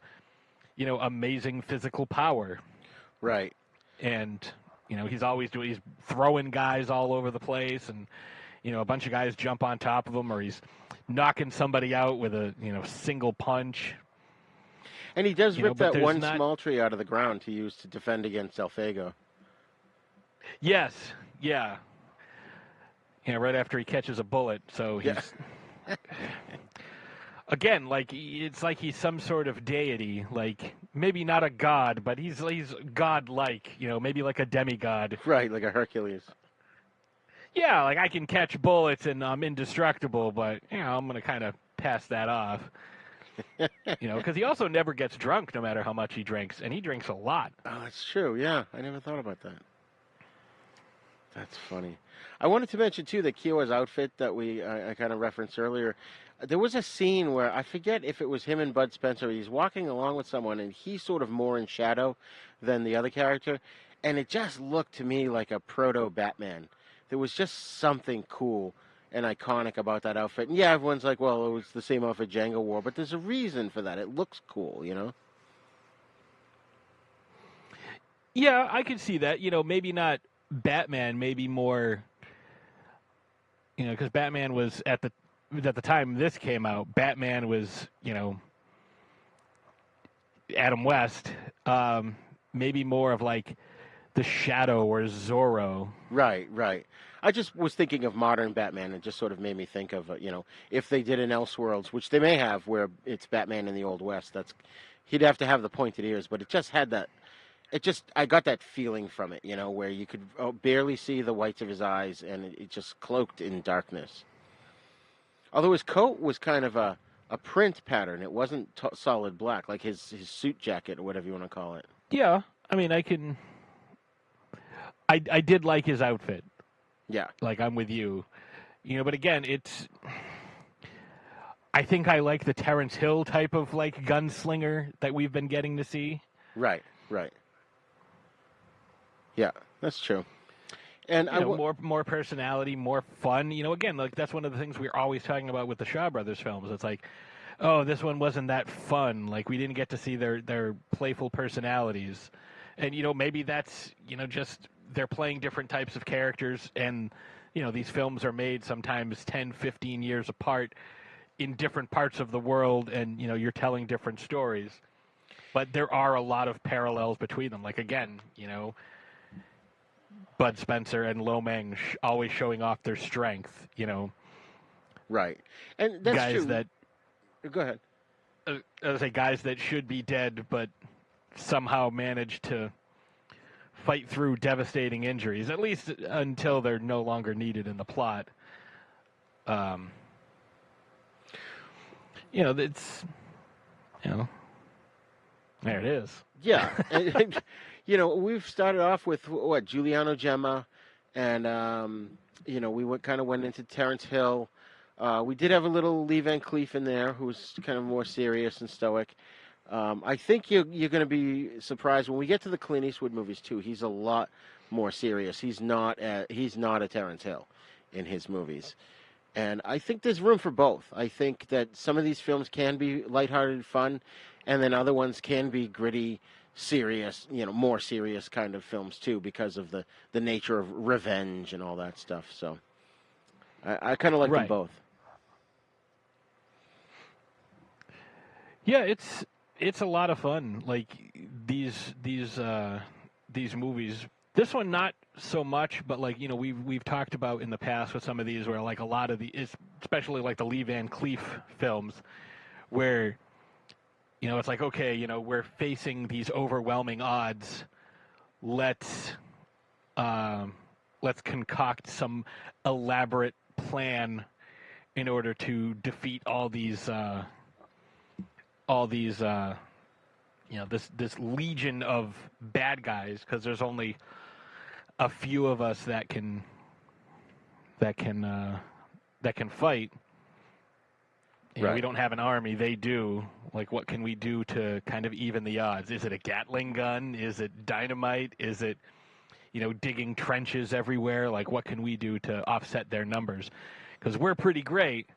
[SPEAKER 4] amazing physical power.
[SPEAKER 2] Right.
[SPEAKER 4] And, he's throwing guys all over the place, and, a bunch of guys jump on top of him, or he's knocking somebody out with a, single punch.
[SPEAKER 2] And he does rip that one
[SPEAKER 4] not...
[SPEAKER 2] small tree out of the ground to use to defend against Alfago.
[SPEAKER 4] Yes, yeah. Right after he catches a bullet, so he's...
[SPEAKER 2] Yeah.
[SPEAKER 4] Again, it's like he's some sort of deity, maybe not a god, but he's god-like, maybe like a demigod.
[SPEAKER 2] Right, like a Hercules.
[SPEAKER 4] Yeah, I can catch bullets and I'm indestructible, but, I'm going to kind of pass that off. Because he also never gets drunk no matter how much he drinks, and he drinks a lot.
[SPEAKER 2] Oh, that's true, yeah. I never thought about that. That's funny. I wanted to mention, too, that Kiowa's outfit that I kind of referenced earlier. There was a scene where, I forget if it was him and Bud Spencer, he's walking along with someone, and he's sort of more in shadow than the other character, and it just looked to me like a proto-Batman. There was just something cool and iconic about that outfit. And yeah, everyone's like, well, it was the same outfit Django wore, but there's a reason for that. It looks cool,
[SPEAKER 4] Yeah, I could see that. Maybe not Batman, maybe more, because Batman was at the time this came out, Batman was, Adam West, maybe more of the Shadow or Zorro.
[SPEAKER 2] Right. I just was thinking of modern Batman and just sort of made me think of, if they did an Elseworlds, which they may have, where it's Batman in the Old West, he'd have to have the pointed ears, but it just had that, I got that feeling from it, where you could barely see the whites of his eyes and it just cloaked in darkness. Although his coat was kind of a print pattern. It wasn't solid black, like his suit jacket or whatever you want to call it.
[SPEAKER 4] Yeah, I mean, I did like his outfit.
[SPEAKER 2] Yeah.
[SPEAKER 4] I'm with you. But again, I think I like the Terence Hill type of, gunslinger that we've been getting to see.
[SPEAKER 2] Right. Yeah, that's true. And
[SPEAKER 4] more personality, more fun. Again, that's one of the things we're always talking about with the Shaw Brothers films. It's oh, this one wasn't that fun. We didn't get to see their playful personalities. And, maybe that's, just they're playing different types of characters. And, these films are made sometimes 10, 15 years apart in different parts of the world. And, you're telling different stories. But there are a lot of parallels between them. Again, Bud Spencer and Lo Mang always showing off their strength,
[SPEAKER 2] Right. And that's
[SPEAKER 4] guys
[SPEAKER 2] true.
[SPEAKER 4] That...
[SPEAKER 2] Go ahead.
[SPEAKER 4] I was say guys that should be dead, but somehow manage to fight through devastating injuries, at least until they're no longer needed in the plot. It's, there it is.
[SPEAKER 2] Yeah. And, we've started off with, Giuliano Gemma, and, we kind of went into Terence Hill. We did have a little Lee Van Cleef in there, who's kind of more serious and stoic. I think you're going to be surprised when we get to the Clint Eastwood movies too. He's a lot more serious. He's not a Terence Hill in his movies, and I think there's room for both. I think that some of these films can be lighthearted, fun, and then other ones can be gritty, serious, more serious kind of films too, because of the nature of revenge and all that stuff. So I kind of like them both.
[SPEAKER 4] Yeah, it's a lot of fun. These movies. This one not so much, but we've talked about in the past with some of these where a lot of especially the Lee Van Cleef films, where it's okay, we're facing these overwhelming odds. Let's concoct some elaborate plan in order to defeat all these this legion of bad guys, because there's only a few of us that can fight. We don't have an army, they do. What can we do to kind of even the odds? Is it a Gatling gun? Is it dynamite? Is it, digging trenches everywhere? What can we do to offset their numbers? Because we're pretty great.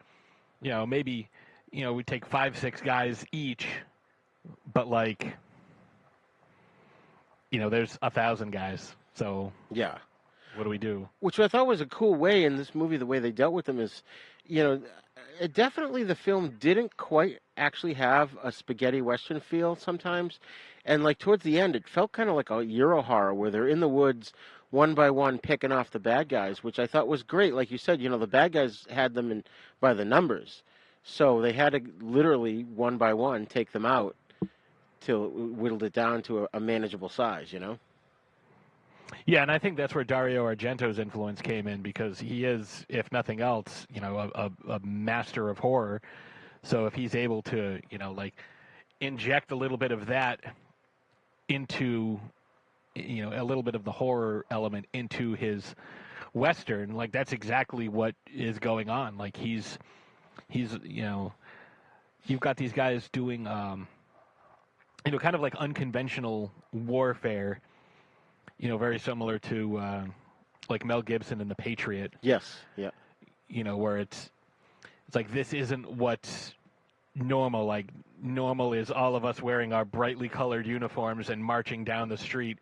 [SPEAKER 4] Maybe, we take 5-6 guys each, but there's 1,000 guys. So
[SPEAKER 2] yeah.
[SPEAKER 4] What do we do?
[SPEAKER 2] Which I thought was a cool way in this movie. The way they dealt with them is, definitely the film didn't quite actually have a spaghetti western feel sometimes, and like towards the end, it felt kind of like a Euro horror where they're in the woods one by one picking off the bad guys, which I thought was great. Like you said, the bad guys had them by the numbers, so they had to literally one by one take them out till it whittled it down to a manageable size.
[SPEAKER 4] Yeah, and I think that's where Dario Argento's influence came in, because he is, if nothing else, a master of horror. So if he's able to, inject a little bit of that into, a little bit of the horror element into his Western, like that's exactly what is going on. Like he's you've got these guys doing, kind of like unconventional warfare, very similar to like Mel Gibson in The Patriot.
[SPEAKER 2] Yes, yeah.
[SPEAKER 4] Where it's like, this isn't what's normal. Like normal is all of us wearing our brightly colored uniforms and marching down the street,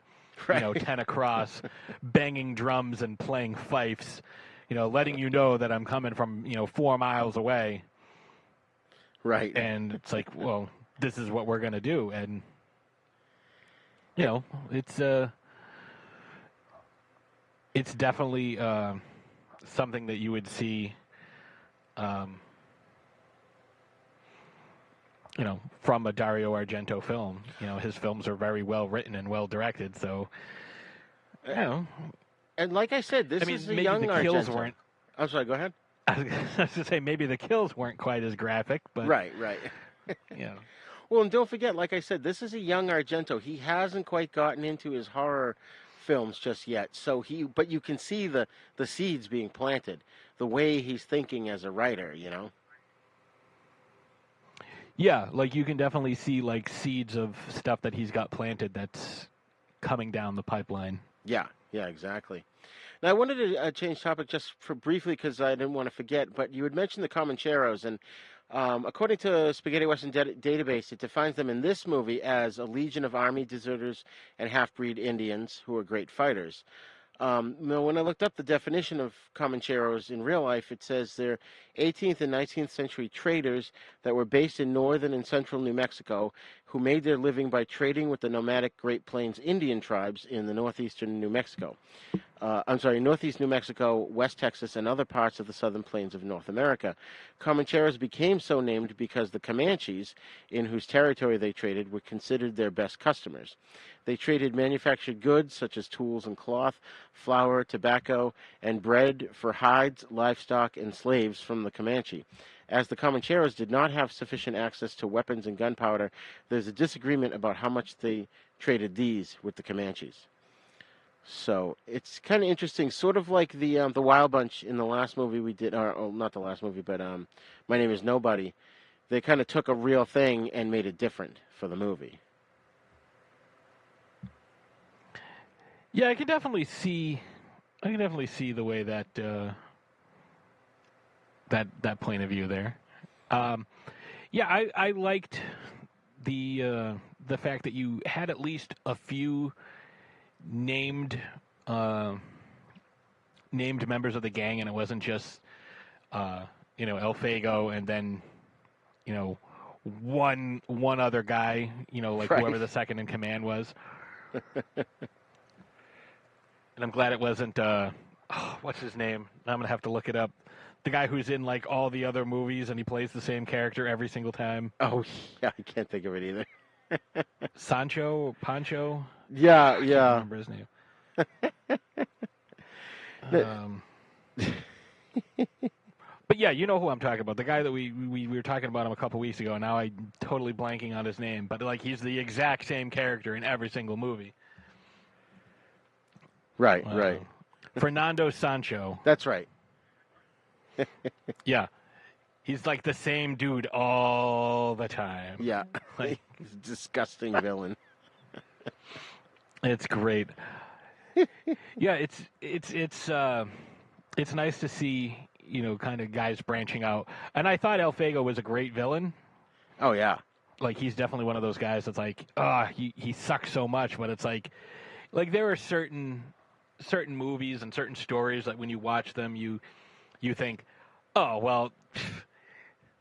[SPEAKER 2] right.
[SPEAKER 4] 10 across, banging drums and playing fifes, letting you know that I'm coming from, 4 miles away.
[SPEAKER 2] Right.
[SPEAKER 4] And it's like, well, this is what we're going to do. And, it's definitely something that you would see, from a Dario Argento film. His films are very well written and well directed. So,
[SPEAKER 2] And like I said, this is a young
[SPEAKER 4] the kills
[SPEAKER 2] Argento.
[SPEAKER 4] weren't.
[SPEAKER 2] I'm sorry. Go ahead.
[SPEAKER 4] I was going to say maybe the kills weren't quite as graphic, but
[SPEAKER 2] right.
[SPEAKER 4] Yeah.
[SPEAKER 2] Well, and don't forget, like I said, this is a young Argento. He hasn't quite gotten into his horror films just yet. But you can see the seeds being planted, the way he's thinking as a writer,
[SPEAKER 4] Yeah, like you can definitely see like seeds of stuff that he's got planted that's coming down the pipeline.
[SPEAKER 2] Yeah, exactly. Now, I wanted to change topic just for briefly because I didn't want to forget, but you had mentioned the Comancheros, and according to Spaghetti Western Database, it defines them in this movie as a legion of army deserters and half-breed Indians who are great fighters. When I looked up the definition of Comancheros in real life, it says they're 18th and 19th century traders that were based in northern and central New Mexico who made their living by trading with the nomadic Great Plains Indian tribes in the northeastern New Mexico. Northeast New Mexico, West Texas, and other parts of the southern plains of North America. Comancheros became so named because the Comanches, in whose territory they traded, were considered their best customers. They traded manufactured goods such as tools and cloth, flour, tobacco, and bread for hides, livestock, and slaves from the Comanche. As the Comancheros did not have sufficient access to weapons and gunpowder, there's a disagreement about how much they traded these with the Comanches. So it's kind of interesting, sort of like the Wild Bunch in the last movie we did, not the last movie, but My Name is Nobody. They kind of took a real thing and made it different for the movie.
[SPEAKER 4] Yeah, I can definitely see the way that that point of view there. I liked the fact that you had at least a few named members of the gang, and it wasn't just El Fago and then one other guy, like
[SPEAKER 2] right.
[SPEAKER 4] Whoever the second in command was. And I'm glad it wasn't, what's his name? I'm going to have to look it up. The guy who's in, like, all the other movies and he plays the same character every single time.
[SPEAKER 2] Oh, yeah, I can't think of it either.
[SPEAKER 4] Pancho?
[SPEAKER 2] Yeah.
[SPEAKER 4] I can't remember his name. But yeah, you know who I'm talking about. The guy that we were talking about him a couple weeks ago. Now I'm totally blanking on his name. But, like, he's the exact same character in every single movie.
[SPEAKER 2] Right.
[SPEAKER 4] Fernando Sancho.
[SPEAKER 2] That's right.
[SPEAKER 4] Yeah. He's like the same dude all the time.
[SPEAKER 2] Yeah. He's a disgusting villain.
[SPEAKER 4] It's great. Yeah, it's nice to see, kind of guys branching out. And I thought El Fago was a great villain.
[SPEAKER 2] Oh, yeah.
[SPEAKER 4] Like, he's definitely one of those guys that's like, he sucks so much, but it's like there are certain certain movies and certain stories, like when you watch them, you think, oh, well,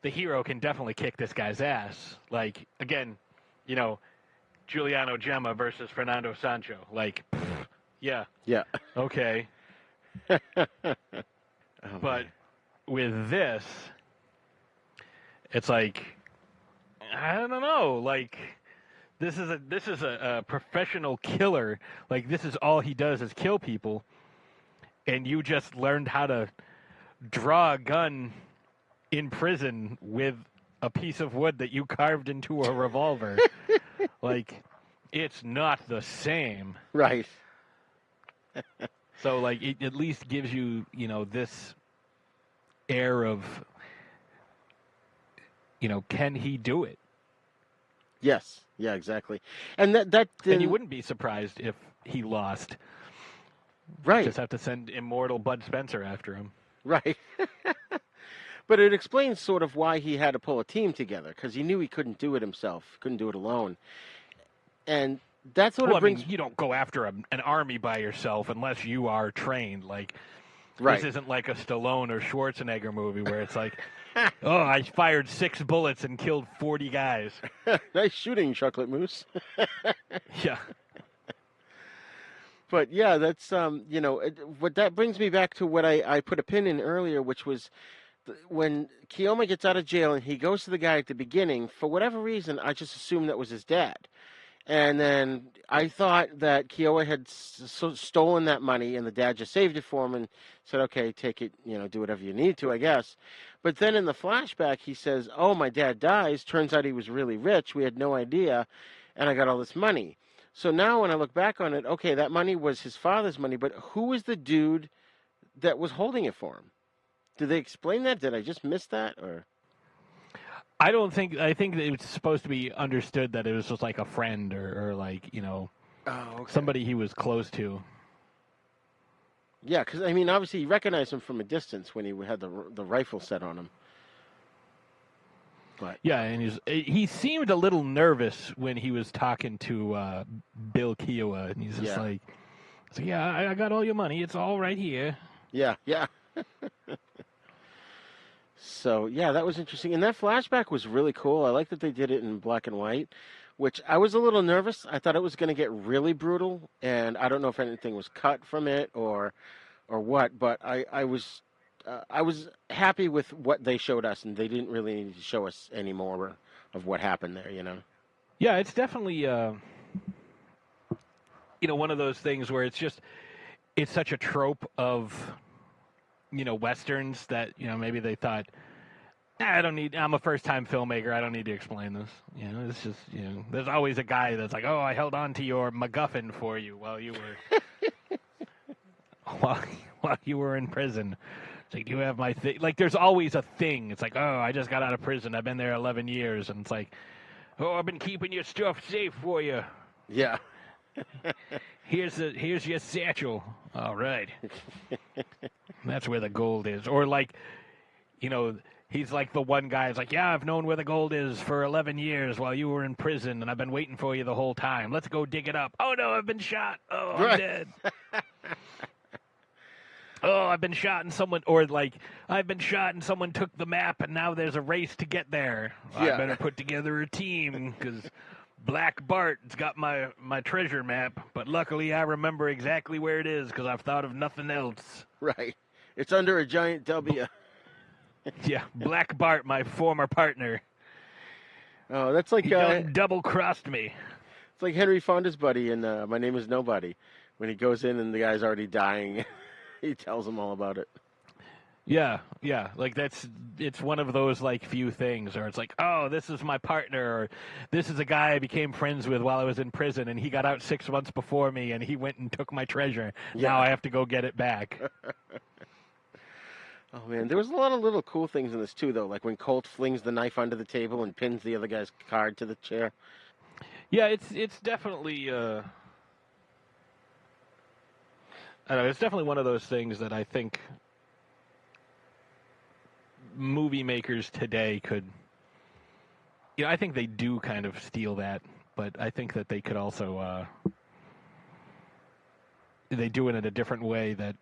[SPEAKER 4] the hero can definitely kick this guy's ass. Like, again, you know, Giuliano Gemma versus Fernando Sancho. Like, yeah.
[SPEAKER 2] Yeah.
[SPEAKER 4] Okay. But with this, it's like, I don't know, like, this is a professional killer. Like, this is all he does is kill people, and you just learned how to draw a gun in prison with a piece of wood that you carved into a revolver. Like, it's not the same.
[SPEAKER 2] Right.
[SPEAKER 4] So, like, it at least gives you, you know, this air of, you know, can he do it?
[SPEAKER 2] Yes. Yeah, exactly. And that
[SPEAKER 4] and you wouldn't be surprised if he lost.
[SPEAKER 2] Right.
[SPEAKER 4] Just have to send immortal Bud Spencer after him.
[SPEAKER 2] Right. But it explains sort of why he had to pull a team together, because he knew he couldn't do it himself, couldn't do it alone. And that's what brings...
[SPEAKER 4] I mean, you don't go after an army by yourself unless you are trained. Like,
[SPEAKER 2] right.
[SPEAKER 4] This isn't like a Stallone or Schwarzenegger movie where it's like, oh, I fired 6 bullets and killed 40 guys.
[SPEAKER 2] Nice shooting, Chocolate Moose.
[SPEAKER 4] Yeah.
[SPEAKER 2] But yeah, that's, you know, what that brings me back to what I put a pin in earlier, which was when Keoma gets out of jail and he goes to the guy at the beginning, for whatever reason, I just assumed that was his dad. And then I thought that Keoa had stolen that money and the dad just saved it for him and said, okay, take it, you know, do whatever you need to, I guess. But then in the flashback, he says, oh, my dad dies. Turns out he was really rich. We had no idea. And I got all this money. So now when I look back on it, okay, that money was his father's money, but who was the dude that was holding it for him? Did they explain that? Did I just miss that? Or
[SPEAKER 4] I think that it's supposed to be understood that it was just like a friend or like, you know, somebody he was close to.
[SPEAKER 2] Yeah, because, I mean, obviously he recognized him from a distance when he had the rifle set on him. But
[SPEAKER 4] yeah, and he seemed a little nervous when he was talking to Bill Keough, and he's just like, yeah, I got all your money. It's all right here.
[SPEAKER 2] Yeah, yeah. So, yeah, that was interesting. And that flashback was really cool. I like that they did it in black and white, which I was a little nervous. I thought it was going to get really brutal, and I don't know if anything was cut from it or what, but I was happy with what they showed us, and they didn't really need to show us any more of what happened there, you know?
[SPEAKER 4] Yeah, it's definitely, you know, one of those things where it's such a trope of, you know, Westerns that, you know, maybe they thought, I'm a first-time filmmaker, I don't need to explain this. You know, it's just, you know, there's always a guy that's like, oh, I held on to your MacGuffin for you while you were, while you were in prison. It's like, do you have my thing? Like, there's always a thing. It's like, oh, I just got out of prison, I've been there 11 years, and it's like, oh, I've been keeping your stuff safe for you.
[SPEAKER 2] Yeah.
[SPEAKER 4] Here's your satchel. All right. That's where the gold is. Or like, you know, he's like the one guy is like, yeah, I've known where the gold is for 11 years while you were in prison, and I've been waiting for you the whole time. Let's go dig it up. Oh, no, I've been shot. Oh, I'm dead. Oh, I've been shot and someone, or like, I've been shot and someone took the map and now there's a race to get there. I better put together a team because Black Bart's got my treasure map, but luckily I remember exactly where it is because I've thought of nothing else.
[SPEAKER 2] Right. It's under a giant W.
[SPEAKER 4] Yeah, Black Bart, my former partner.
[SPEAKER 2] Oh, that's like...
[SPEAKER 4] He done double-crossed me.
[SPEAKER 2] It's like Henry Fonda's buddy in My Name is Nobody. When he goes in and the guy's already dying, he tells him all about it.
[SPEAKER 4] Yeah, yeah. Like, it's one of those, like, few things, or it's like, oh, this is my partner, or this is a guy I became friends with while I was in prison, and he got out 6 months before me, and he went and took my treasure. Yeah. Now I have to go get it back.
[SPEAKER 2] Oh, man. There was a lot of little cool things in this, too, though. Like when Colt flings the knife under the table and pins the other guy's card to the chair.
[SPEAKER 4] Yeah, it's definitely... I don't know, it's definitely one of those things that I think movie makers today could... You know, I think they do kind of steal that, but I think that they could also... they do it in a different way. That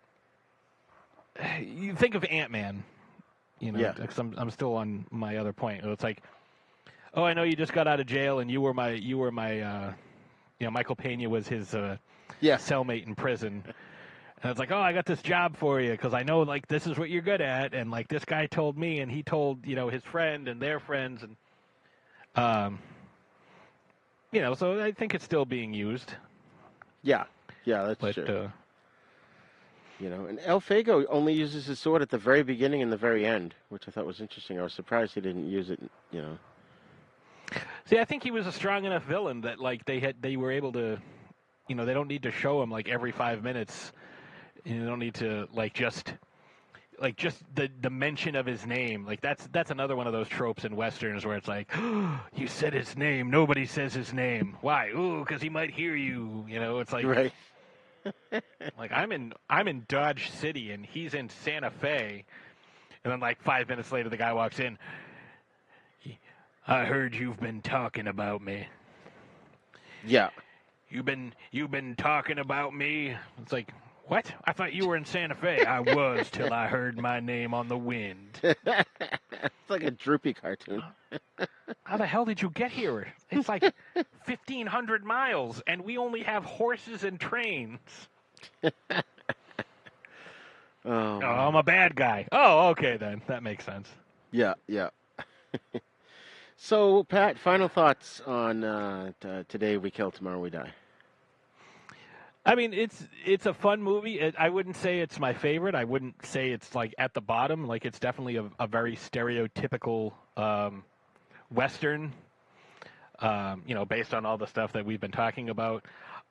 [SPEAKER 4] you think of Ant-Man,
[SPEAKER 2] Yeah.
[SPEAKER 4] 'cause I'm still on my other point. It's like, oh, I know you just got out of jail, and you were my Michael Pena was his cellmate in prison. And it's like, oh, I got this job for you because I know, like, this is what you're good at. And, like, this guy told me, and he told, his friend and their friends. And, so I think it's still being used.
[SPEAKER 2] Yeah, that's true. And El Fago only uses his sword at the very beginning and the very end, which I thought was interesting. I was surprised he didn't use it,
[SPEAKER 4] See, I think he was a strong enough villain that, like, they were able to, they don't need to show him, like, every 5 minutes. You don't need to just the mention of his name. Like that's another one of those tropes in westerns where it's like, oh, you said his name. Nobody says his name. Why? Ooh, because he might hear you. It's like,
[SPEAKER 2] right.
[SPEAKER 4] Like I'm in Dodge City and he's in Santa Fe, and then like 5 minutes later the guy walks in. I heard you've been talking about me.
[SPEAKER 2] Yeah.
[SPEAKER 4] You've been talking about me. It's like, what? I thought you were in Santa Fe. I was till I heard my name on the wind.
[SPEAKER 2] It's like a droopy cartoon.
[SPEAKER 4] How the hell did you get here? It's like 1,500 miles, and we only have horses and trains. Oh, I'm a bad guy. Oh, okay then. That makes sense.
[SPEAKER 2] Yeah. So, Pat, final thoughts on Today We Kill, Tomorrow We Die.
[SPEAKER 4] I mean, it's a fun movie. I wouldn't say it's my favorite. I wouldn't say it's like at the bottom. Like it's definitely a very stereotypical Western. Based on all the stuff that we've been talking about.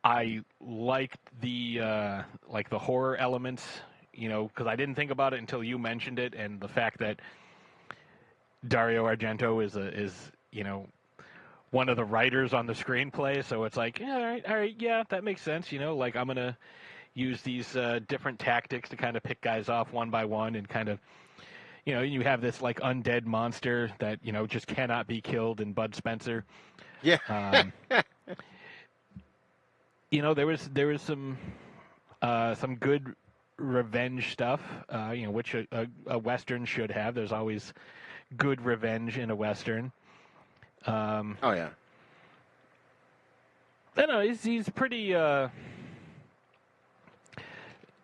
[SPEAKER 4] I liked the horror elements. Because I didn't think about it until you mentioned it, and the fact that Dario Argento is one of the writers on the screenplay, so it's like, yeah, all right, yeah, that makes sense. Like I'm gonna use these different tactics to kind of pick guys off one by one, and kind of, you have this like undead monster that just cannot be killed in Bud Spencer.
[SPEAKER 2] Yeah.
[SPEAKER 4] There was some good revenge stuff, which a Western should have. There's always good revenge in a Western.
[SPEAKER 2] Oh yeah.
[SPEAKER 4] I don't know, he's pretty.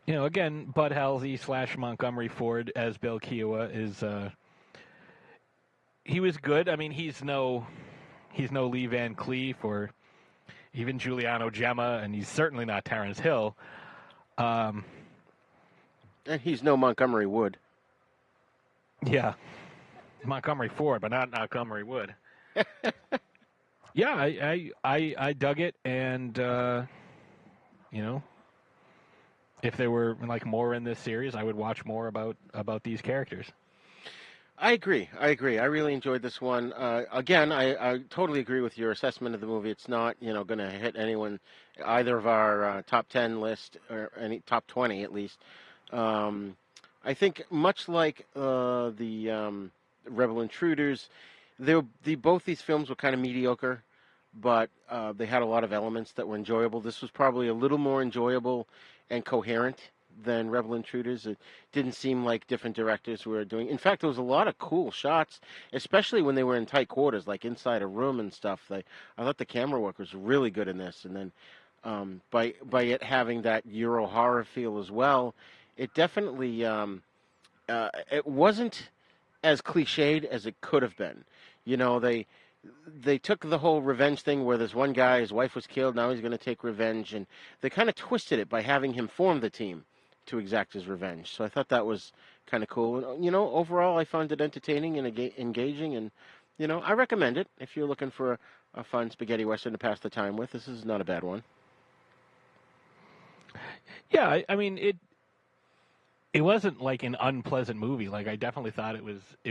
[SPEAKER 4] Again, Bud Halsey / Montgomery Ford as Bill Kiowa is. He was good. I mean, he's no Lee Van Cleef or even Giuliano Gemma, and he's certainly not Terence Hill.
[SPEAKER 2] And he's no Montgomery Wood.
[SPEAKER 4] Yeah, Montgomery Ford, but not Montgomery Wood. Yeah, I dug it, and if there were like more in this series, I would watch more about these characters.
[SPEAKER 2] I agree. I really enjoyed this one. Again, I totally agree with your assessment of the movie. It's not going to hit anyone, either of our top 10 list or any top 20 at least. I think much like the Rebel Intruders, both these films were kind of mediocre, but they had a lot of elements that were enjoyable. This was probably a little more enjoyable and coherent than Rebel Intruders. It didn't seem like different directors were doing. In fact, there was a lot of cool shots, especially when they were in tight quarters, like inside a room and stuff. I thought the camera work was really good in this. And then by it having that Euro horror feel as well, it definitely it wasn't as cliched as it could have been. They took the whole revenge thing where there's one guy, his wife was killed, now he's going to take revenge, and they kind of twisted it by having him form the team to exact his revenge. So I thought that was kind of cool. And, overall I found it entertaining and engaging, and, I recommend it if you're looking for a fun spaghetti western to pass the time with. This is not a bad one.
[SPEAKER 4] Yeah, I mean, it wasn't like an unpleasant movie. Like I definitely thought it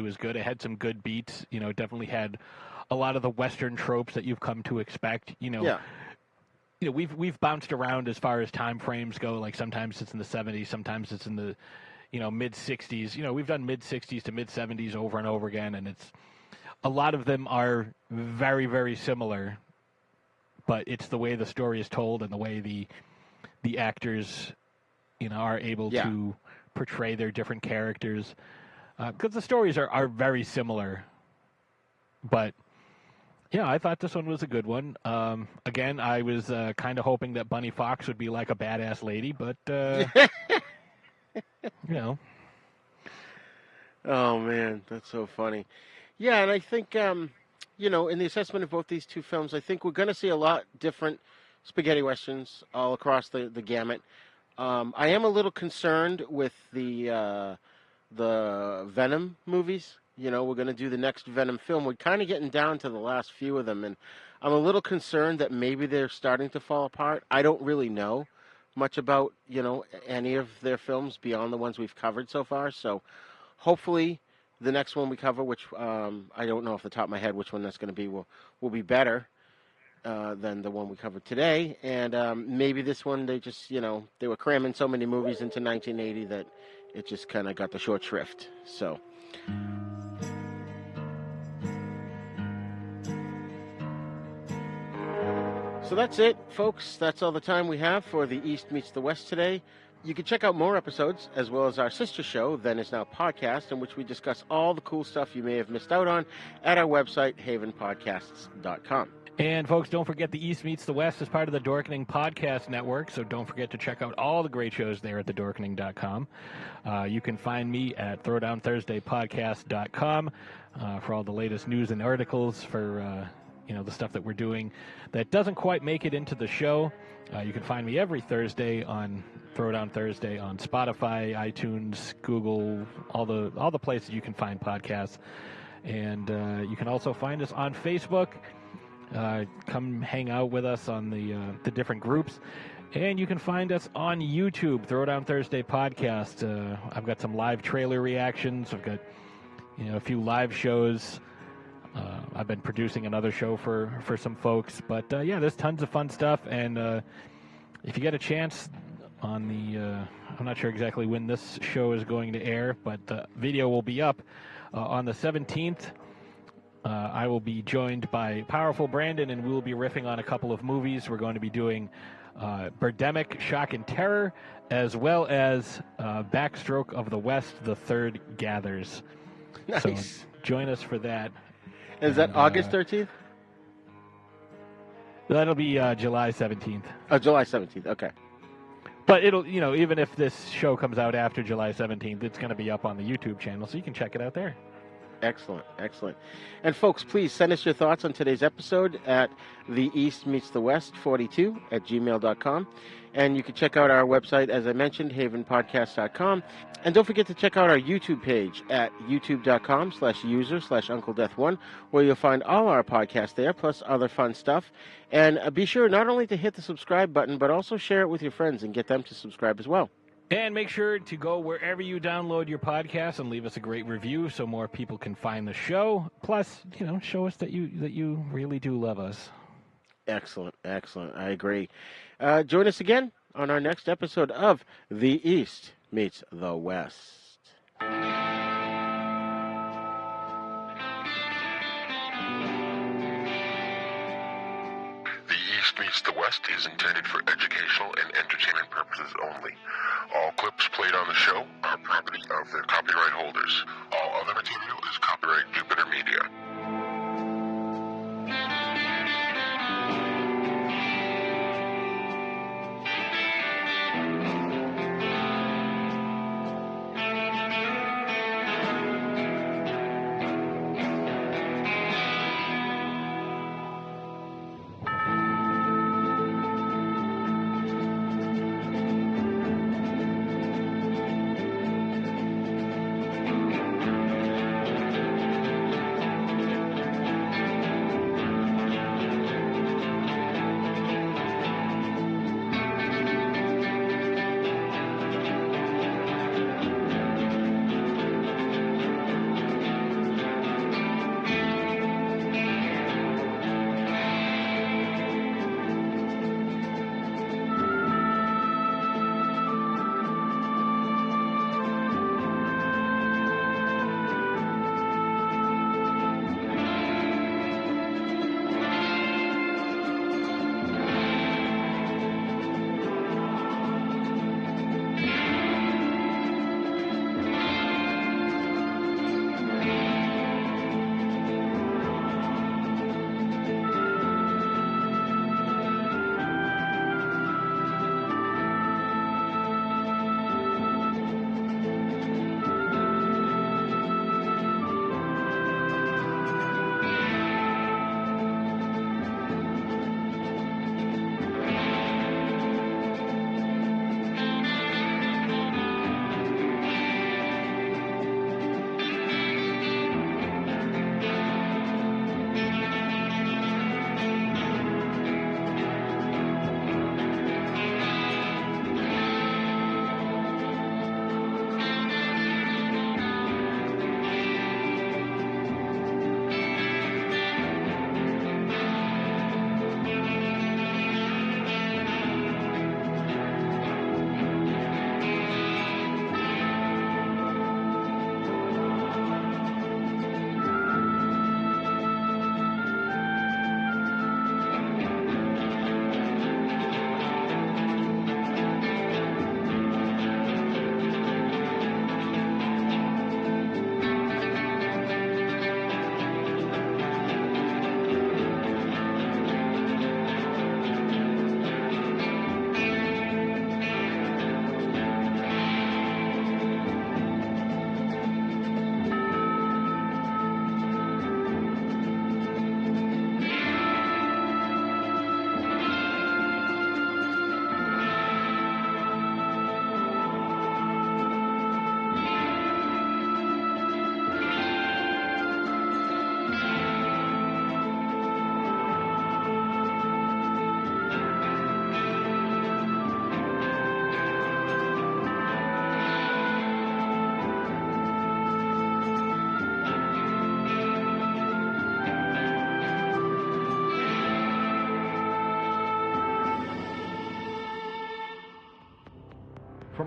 [SPEAKER 4] was good. It had some good beats. It definitely had a lot of the Western tropes that you've come to expect.
[SPEAKER 2] Yeah.
[SPEAKER 4] We've bounced around as far as time frames go. Like sometimes it's in the 70s, sometimes it's in the mid 60s. We've done mid 60s to mid 70s over and over again, and it's a lot of them are very, very similar. But it's the way the story is told and the way the actors, are able to portray their different characters. Because the stories are very similar. But, yeah, I thought this one was a good one. Again, I was kind of hoping that Bunny Fox would be like a badass lady, but,
[SPEAKER 2] Oh, man, that's so funny. Yeah, and I think, in the assessment of both these two films, I think we're going to see a lot different spaghetti westerns all across the gamut. I am a little concerned with the Venom movies. We're going to do the next Venom film. We're kind of getting down to the last few of them, and I'm a little concerned that maybe they're starting to fall apart. I don't really know much about, any of their films beyond the ones we've covered so far, so hopefully the next one we cover, which I don't know off the top of my head which one that's going to be, will be better than the one we covered today. And maybe this one, they just, they were cramming so many movies into 1980 that it just kind of got the short shrift. So. So that's it, folks. That's all the time we have for the East Meets the West today. You can check out more episodes, as well as our sister show, Then Is Now Podcast, in which we discuss all the cool stuff you may have missed out on at our website, havenpodcasts.com.
[SPEAKER 4] And, folks, don't forget the East Meets the West is part of the Dorkening Podcast Network, so don't forget to check out all the great shows there at thedorkening.com. You can find me at throwdownthursdaypodcast.com for all the latest news and articles for, the stuff that we're doing that doesn't quite make it into the show. You can find me every Thursday on Throwdown Thursday on Spotify, iTunes, Google, all the places you can find podcasts. And you can also find us on Facebook. Come hang out with us on the different groups. And you can find us on YouTube, Throwdown Thursday Podcast. I've got some live trailer reactions. I've got a few live shows. I've been producing another show for some folks. But, there's tons of fun stuff. And if you get a chance on I'm not sure exactly when this show is going to air, but the video will be up on the 17th. I will be joined by Powerful Brandon, and we will be riffing on a couple of movies. We're going to be doing Birdemic, Shock and Terror, as well as Backstroke of the West, The Third Gathers.
[SPEAKER 2] Nice.
[SPEAKER 4] So join us for that.
[SPEAKER 2] Is that August 13th?
[SPEAKER 4] That'll be July 17th.
[SPEAKER 2] Oh, July 17th. Okay.
[SPEAKER 4] But it'll, even if this show comes out after July 17th, it's going to be up on the YouTube channel, so you can check it out there.
[SPEAKER 2] Excellent, excellent. And folks, please send us your thoughts on today's episode at theeastmeetsthewest42@gmail.com. And you can check out our website, as I mentioned, havenpodcast.com. And don't forget to check out our YouTube page at youtube.com/user/UncleDeath1, where you'll find all our podcasts there, plus other fun stuff. And be sure not only to hit the subscribe button, but also share it with your friends and get them to subscribe as well.
[SPEAKER 4] And make sure to go wherever you download your podcast and leave us a great review so more people can find the show. Plus, show us that you really do love us.
[SPEAKER 2] Excellent, excellent. I agree. Join us again on our next episode of The East Meets the West.
[SPEAKER 14] The East Meets the West is intended for educational and entertainment purposes only. All clips played on the show are property of their copyright holders. All other material is copyright Jupiter Media.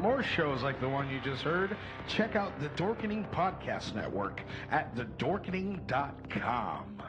[SPEAKER 15] more shows like the one you just heard, check out the Dorkening Podcast Network at thedorkening.com.